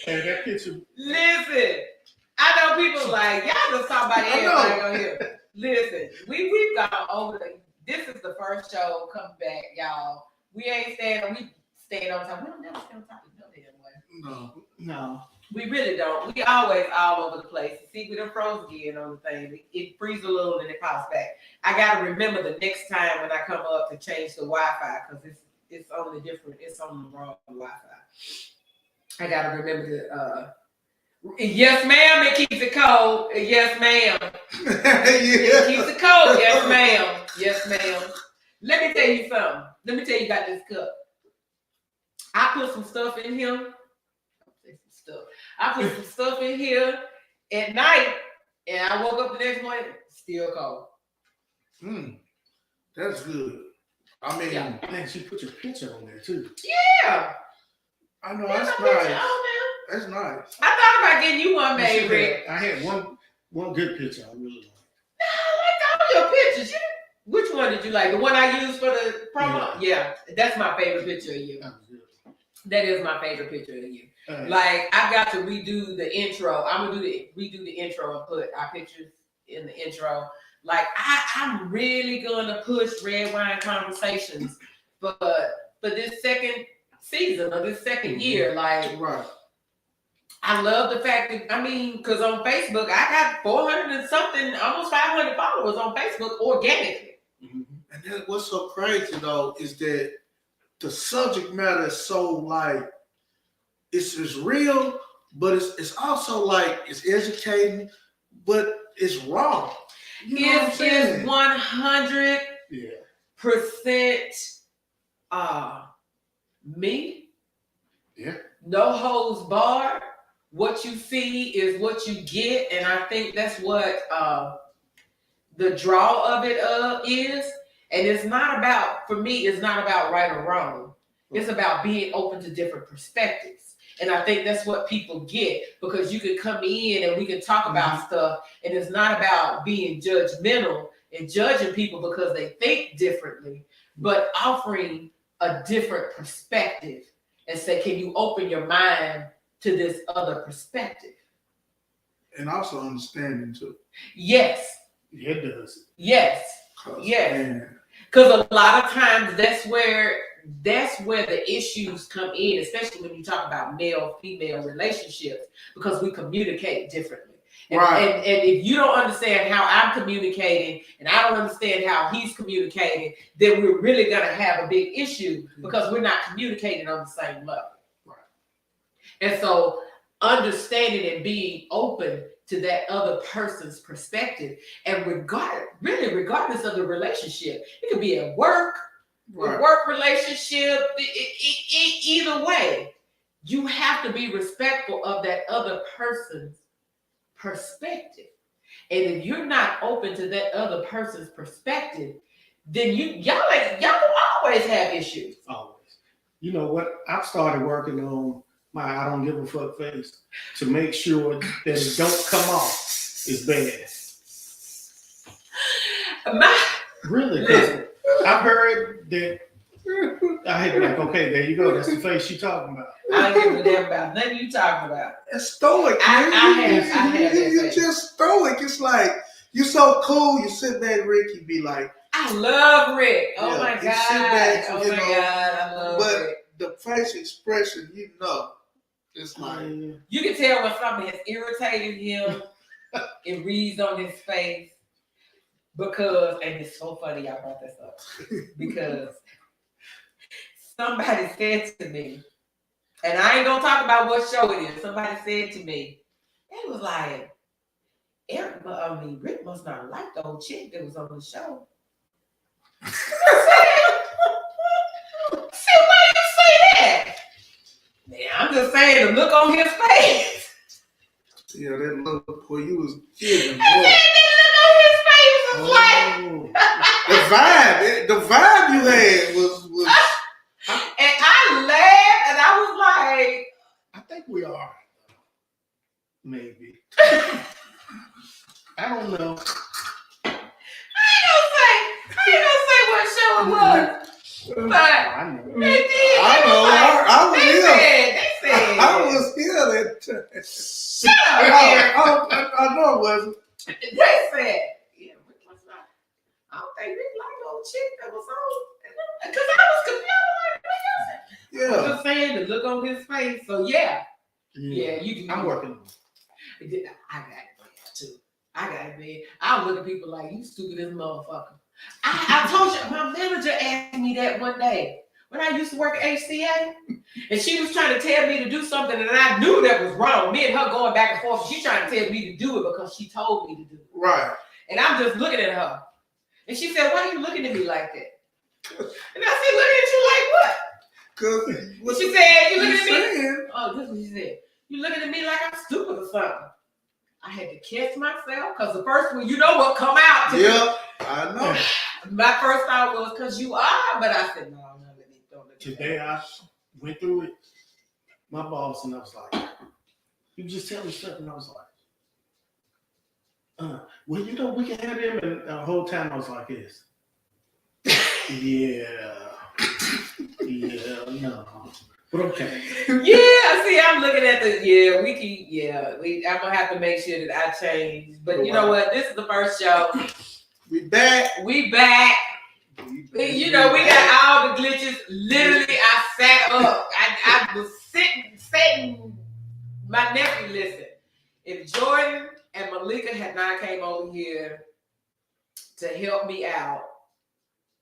Hey, that picture. Listen, I know people like, y'all just talk about everything on here. Listen, we've gone over this is the first show coming back, y'all. We ain't staying on top. We don't never stay on top of no damn way. No. We really don't. We always all over the place. See, we done froze again on the thing. It freezes a little and it pops back. I gotta remember the next time when I come up to change the Wi-Fi because it's on the different. It's on the wrong Wi-Fi. I gotta remember to. Yes, ma'am. It keeps it cold. Yes, ma'am. It keeps it cold. Yes, ma'am. Yes, ma'am. Let me tell you something. Let me tell you about this cup. I put some stuff in here. I put some stuff in here at night, and I woke up the next morning, still cold. That's good. I mean, man, she put your picture on there too. Yeah. I know, that's nice. That's nice. I thought about getting you one made, Rick. I had one good picture I really liked. I like all your pictures. Which one did you like? The one I used for the promo? Yeah, that's my favorite picture of you. That is my favorite picture of you. Like, I've got to redo the intro. I'm gonna redo the intro and put our pictures in the intro. Like, I'm really gonna push Red Wine Conversations for this second season or this second year. Like, I love the fact that, I mean, because on Facebook, I got 400 and something, almost 500 followers on Facebook organically. Mm-hmm. And then what's so crazy though is that the subject matter is so like it's real, but it's also like it's educating, but it's raw. You know what I'm It saying? is 100% me. Yeah. No holds barred. What you see is what you get, and I think that's what the draw of it is. And it's not about, for me, it's not about right or wrong. It's about being open to different perspectives. And I think that's what people get, because you can come in and we can talk about stuff, and it's not about being judgmental and judging people because they think differently, but offering a different perspective and say, can you open your mind to this other perspective? And also understanding too. Yes. Yeah, it does. Yes. Yes. Man. Because a lot of times that's where the issues come in, especially when you talk about male-female relationships, because we communicate differently. And if you don't understand how I'm communicating and I don't understand how he's communicating, then we're really going to have a big issue because we're not communicating on the same level. Right. And so understanding and being open to that other person's perspective, and regardless of the relationship, it could be at work, a work relationship, either way, you have to be respectful of that other person's perspective. And if you're not open to that other person's perspective, then y'all always have issues. Always. You know what? I've started working on my I don't give a fuck face to make sure that it don't come off as bad. Really? Because I've heard that I hate like, okay, there you go. That's the face she talking about. I don't give a damn about nothing you talking about. It's stoic, man. You're just stoic. It's like you're so cool. You sit back, Rick. You be like, I love Rick. Oh my you god. sit back, Oh my god. I love Rick. But the face expression, it's like you can tell when something has irritated him. It reads on his face because, and it's so funny y'all brought this up because somebody said to me, and I ain't gonna talk about what show it is. Somebody said to me, it was like, Rick must not like the old chick that was on the show. I said, why you say that? Man, I'm just saying the look on his face. Yeah, that look where you was kidding. That look on his face was like the vibe you had was. And I laughed, and I was like, I think we are. Maybe. I don't know. I ain't gonna say what show it was. But I know. they did. I was here. They said. I was here that time. Shut up, Eric. I know it wasn't. They said, yeah, Rick was not. I don't think Rick liked the old chick that was on. Because I was confused. I'm just saying the look on his face. So yeah, you can. I'm working on it. I got it, man, too. I got it, man. I look at people like, you stupid as a motherfucker. I told you, my manager asked me that one day when I used to work at HCA, and she was trying to tell me to do something, and I knew that was wrong. Me and her going back and forth. She's trying to tell me to do it because she told me to do it. Right. And I'm just looking at her, and she said, "Why are you looking at me like that?" And I said, "Looking at you like what?" Because she said, "You looking at me?" saying? Oh, this is what she said. You looking at me like I'm stupid or something. I had to catch myself because the first one, you know what come out. Yeah, I know. My first thought was because you are, but I said, no, let me don't look at Today I went through it. My boss, and I was like, you just tell me stuff, and I was like, well, you know, we can have him, and the whole time I was like this. No. But okay. Yeah, see, I'm looking at I'm gonna have to make sure that I change. But you know what? This is the first show. We back. You know, we got all the glitches. Literally, I sat up. I was sitting. My neck guy came over here to help me out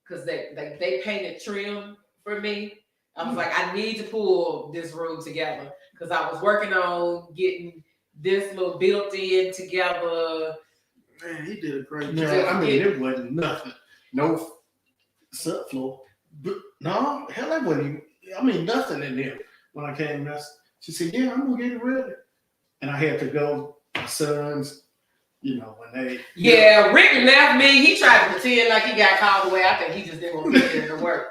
because they painted trim for me. I was like, I need to pull this room together because I was working on getting this little built in together. Man, he did a great No, job. I mean, it wasn't nothing. No subfloor. But no, hell, that wasn't even, I mean, nothing in there. When I came, she said, yeah, I'm going to get it ready. And I had to go, my sons, you know, when they. Yeah, Rick left me. He tried to pretend like he got called away. I think he just didn't want to be there to work.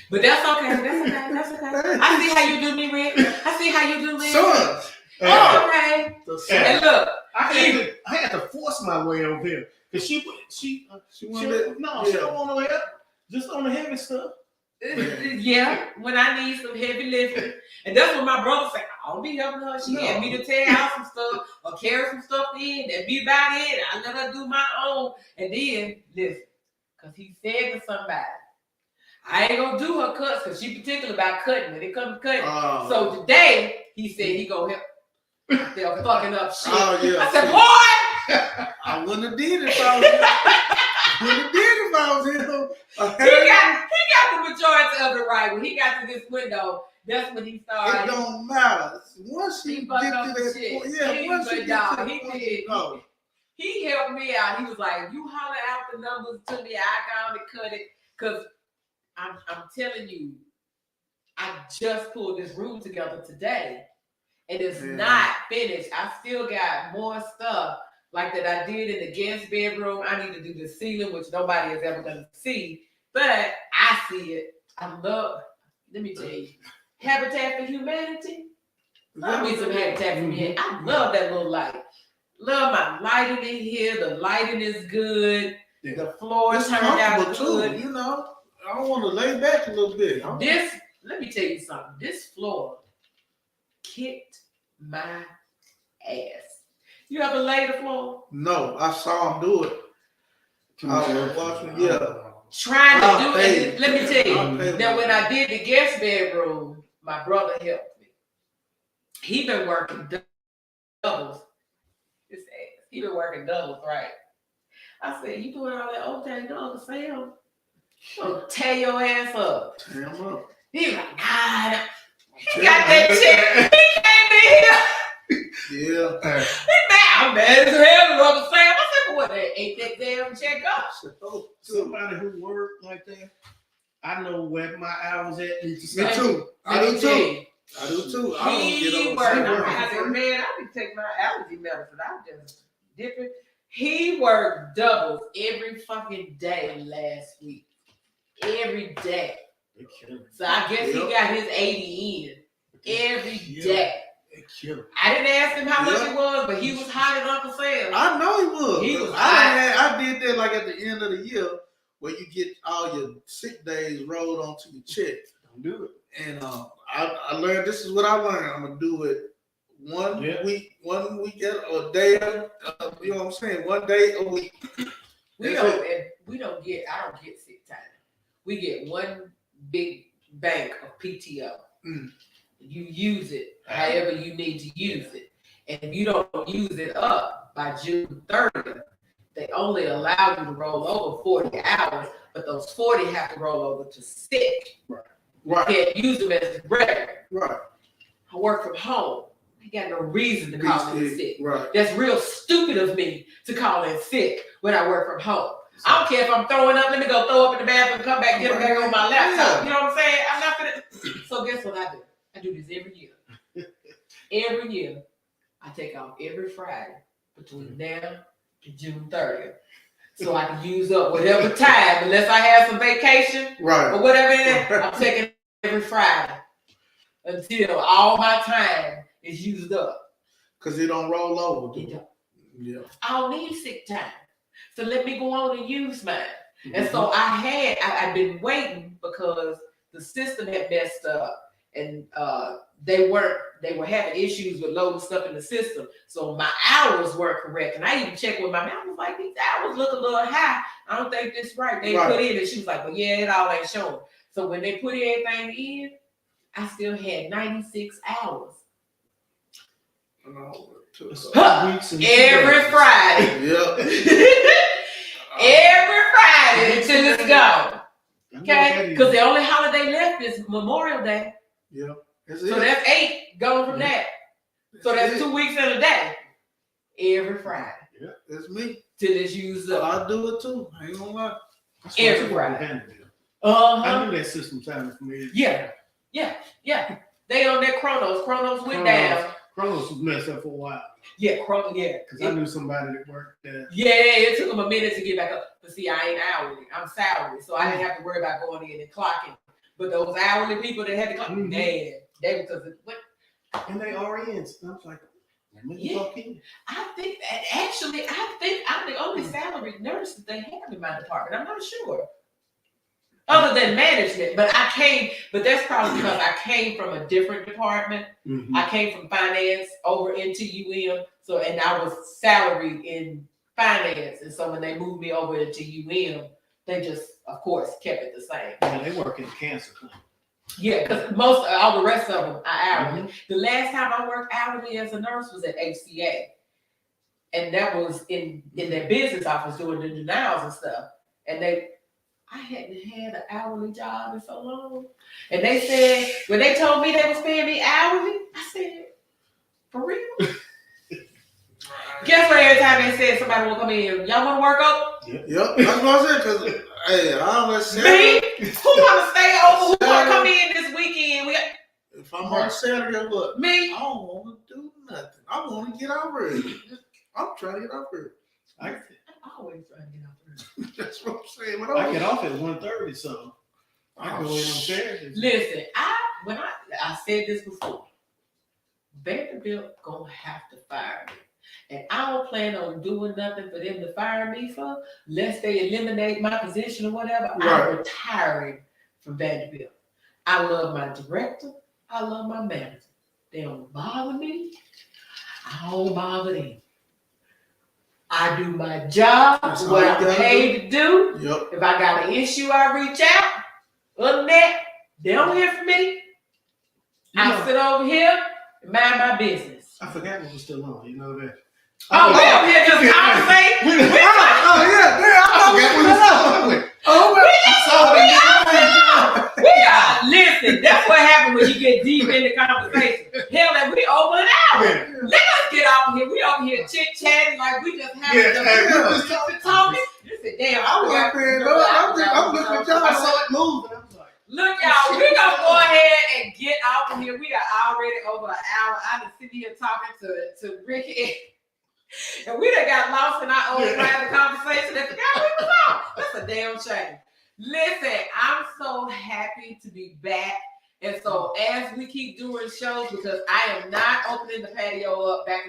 But that's okay. That's okay. I see how you do me, Rick. I see how you do me. Sons. Oh, okay. And look, I had to force my way over here. Because she wanted she don't want to help. Just on the heavy stuff. yeah, when I need some heavy lifting. And that's what my brother said. I don't be helping her. She had me to tear out some stuff or carry some stuff in and be about it. I let her do my own. And then, listen, because he said to somebody, I ain't gonna do her cuts because she particular about cutting when it comes to cutting. So today, he said he gonna help. They're fucking up shit. Yeah, I said, boy! I wouldn't have did it if I was him. He got the majority of it right. When he got to this window, that's when he started. It don't matter. Once you get to that point, once you get to the point, go. He helped me out. He was like, you holler out the numbers to me. I got to cut it. Because I'm telling you, I just pulled this room together today. And it's not finished. I still got more stuff like that I did in the guest bedroom. I need to do the ceiling, which nobody is ever going to see. But I see it. I love, let me tell you, Habitat for Humanity. Love me some Habitat for Humanity. I love that little light. Love my lighting in here. The lighting is good. Yeah. The floor turned out good. Too, you know, I want to lay back a little bit. Let me tell you something. This floor kicked my ass. You ever lay the floor? No, I saw him do it. I was watching, trying to do it. Let me tell you. Now, when I did the guest bedroom, my brother helped me. He been working doubles. His ass. He been working doubles, right? I said, you doing all that overtime, dog, Sam? So tear your ass up. Tear him up. He was like, nah. He got that check. He came in here. Yeah. I'm mad as hell, Brother Sam. I said, what, they ate that damn check up? Somebody who worked like that, I know where my hours at. Me too. I do too. I don't worked. I said, man, I need to take my allergy medicine. I'm just different. He worked doubles every fucking day last week. Every day. So I guess he got his 80 in every day. I didn't ask him how much it was, but he was hot at Uncle Sam. I know he was. He was hot. I did that like at the end of the year where you get all your sick days rolled onto your check. Don't do it. And I learned, this is what I learned. I'm going to do it one week at a day, you know what I'm saying? One day a week. I don't get sick time. We get one big bank of PTO. You use it however you need to use it. And if you don't use it up by June 30th, they only allow you to roll over 40 hours, but those 40 have to roll over to sick. Right. You can't use them as regular. Right. I work from home. I got no reason to call in sick. Right. That's real stupid of me to call in sick when I work from home. I don't care if I'm throwing up. Let me go throw up in the bathroom, come back, get back on my laptop. You know what I'm saying? I'm not gonna. So guess what I do? I do this every year. Every year, I take off every Friday between now and June 30th, so I can use up whatever time, unless I have some vacation or whatever. I'm taking every Friday until all my time is used up. Because it don't roll over. Yeah. I don't need sick time. So let me go on and use mine. And so I've been waiting because the system had messed up and they were having issues with loading stuff in the system. So my hours weren't correct. And I even checked with my mom. I was like, these hours look a little high. I don't think this is right. They put in and she was like, well, yeah, it all ain't showing. So when they put everything in, I still had 96 hours. Every Friday. Yep. Every Friday until it's gone. Okay? Because the only holiday left is Memorial Day. Yeah. So that's 8 going from that. So that's 2 weeks in a day. Every Friday. Yeah, that's me. Till it's used up. I do it too. I ain't gonna lie. Every Friday. I knew that system sounded familiar. Yeah. They on that Chronos. Chronos went down. Chronos was messed up for a while. Yeah, Chronos. Yeah. Because I knew somebody that worked there. Yeah, it took them a minute to get back up. But see, I ain't hourly. I'm salary, so I didn't have to worry about going in and clocking. But those hourly people that had to clock, man, they because what? And they RNs. And I was like, I think that actually, I'm the only salaried nurse that they have in my department. I'm not sure. Other than management, but that's probably because I came from a different department. Mm-hmm. I came from finance over into UM, and I was salaried in finance, and so when they moved me over into UM, they just, of course, kept it the same. Yeah, they work in cancer clinic. Yeah, because all the rest of them are hourly. Mm-hmm. The last time I worked hourly as a nurse was at HCA, and that was in their business office doing the denials and stuff, and I hadn't had an hourly job in so long. And they said, when they told me they was paying me hourly, I said, for real? Guess what? Every time they said somebody will come in, y'all want to work up? Yep. That's what I said. Because, hey, I always say. Me? Who want to stay over? Who want to come in this weekend? If I'm on Saturday, what? Me? I don't want to do nothing. I want to get out early. I'm trying to get out early. I always try to get out early. That's what I'm saying. I get off at 1:30, so I go in on Saturday. Listen, I said this before. Vanderbilt gonna have to fire me. And I don't plan on doing nothing for them to fire me for, unless they eliminate my position or whatever. Right. I'm retiring from Vanderbilt. I love my director. I love my manager. They don't bother me. I don't bother them. I do my job, what I'm paid to do. Yep. If I got an issue, I reach out. Other than that, they don't hear from me. I sit over here and mind my business. I forgot we were still on. You know that. We over here just conversating. I forgot we were still on. We are. Listen, that's what happens when you get deep in the conversation. Hell, that we over an hour. Let us get off here. We over here chit-chatting like we just having talking. You said, damn, I'm looking at y'all. I saw it move. And I was like, look, y'all, we're going to go ahead and get off of here. We are already over an hour. I've been sitting here talking to Ricky. And we done got lost in our own private conversation and forgot we was on. That's a damn shame. Listen, I'm so happy to be back. And so as we keep doing shows, because I am not opening the patio up back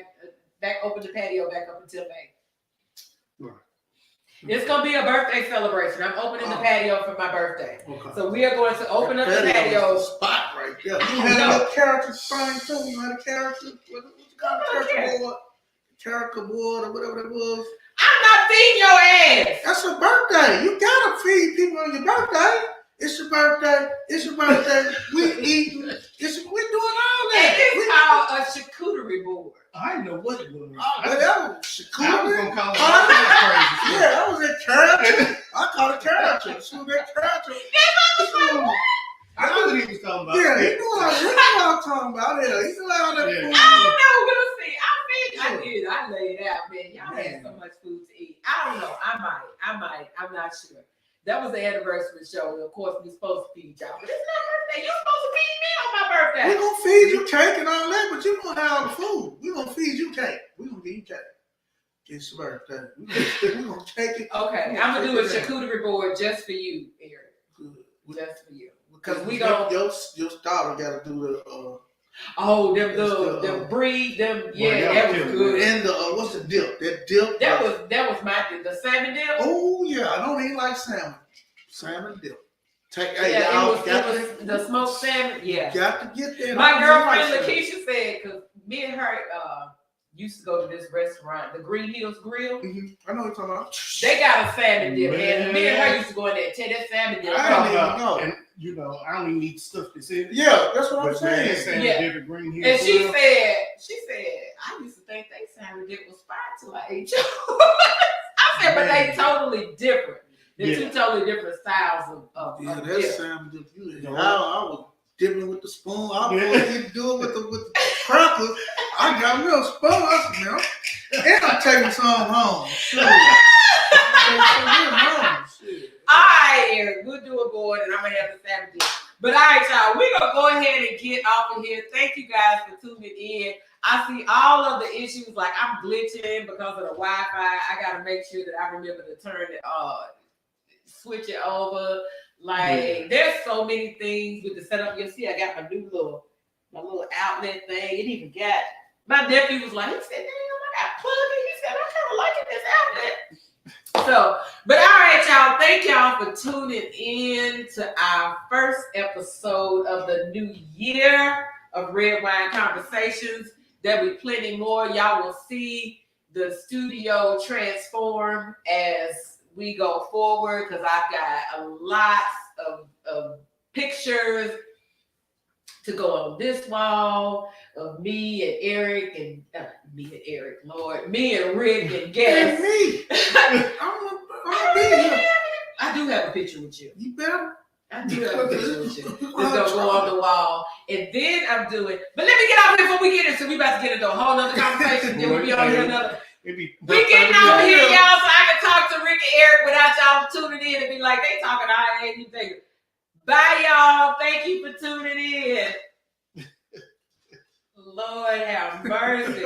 up until May. Right. It's gonna be a birthday celebration. I'm opening the patio for my birthday. Okay. So we are going to open up the patio. Spot right there. You had a character sign too. You had a character. What you got? A character board. Character board or whatever it was. I'm not feeding your ass. That's your birthday. You gotta feed people on your birthday. It's your birthday. It's your birthday. We eating. We doing all that. It's called a charcuterie board. I didn't know what it was. That was charcuterie. I was gonna call it crazy. Yeah, that was a character. I call it character. So that character. I know what he was talking about. Yeah, he knew what I'm talking about. Yeah, he's allowed that food. I don't know. We'll see. I did. I laid out, man. Y'all had so much food to eat. I don't know. I might. I'm not sure. That was the anniversary show. Of course, we're supposed to feed y'all. But it's not birthday. You're supposed to feed me on my birthday. We're going to feed you cake and all that, but you're going to have all the food. We're going to feed you cake. We're going to feed you cake. It's your birthday. We're going to take it. Okay. I'm going to do a charcuterie board just for you, Eric. Good. Just for you. Because we don't. Your daughter got to do the. Them breed them. Yeah, that was good. And the what's the dip? That dip. That was my dip. The salmon dip. Oh yeah, I don't even like salmon. Salmon dip. It was the smoked salmon. Yeah. Got to get that. My girlfriend Lakeisha said, because me and her used to go to this restaurant, the Green Hills Grill. Mm-hmm. I know what you're talking about. They got a salmon dip, and me and her used to go in there and tell that salmon dip. I don't even know. And I only need stuff to see it. Yeah, that's what I'm saying. Yeah. Green Hills and she said, I think they sounded it was fine till I ate yours. I said, but they totally different. They're two totally different styles of that dip. sounded good. I was dipping with the spoon. I was you do it with the crackers. I got me a spoon. I said, man, and I'm taking some home. Shit. Alright, we'll do a board and I'm gonna have the sandwiches. But alright, y'all, we're gonna go ahead and get off of here. Thank you guys for tuning in. I see all of the issues, like I'm glitching because of the Wi-Fi. I gotta make sure that I remember to turn it switch it over. Like there's so many things with the setup. You'll see I got my new little outlet thing. It even got my nephew was like, he said, damn, I got plugged in. He said, I'm kind of liking this outlet. So, but all right, y'all. Thank y'all for tuning in to our first episode of the new year of Red Wine Conversations. There'll be plenty more. Y'all will see the studio transform as we go forward because I've got a lot of pictures to go on this wall of me and Eric and me and Rick and Guess. And me. I do have a picture with you. You better. I do have a picture with you. It's gonna go on the wall. And then I'm doing, but let me get out here before we get into, we about to get into a whole nother conversation. Then we'll be on here another. We getting over here, y'all, so I can talk to Rick and Eric without y'all tuning in and be like, they talking, I ain't anything. Bye, y'all. Thank you for tuning in. Lord have mercy.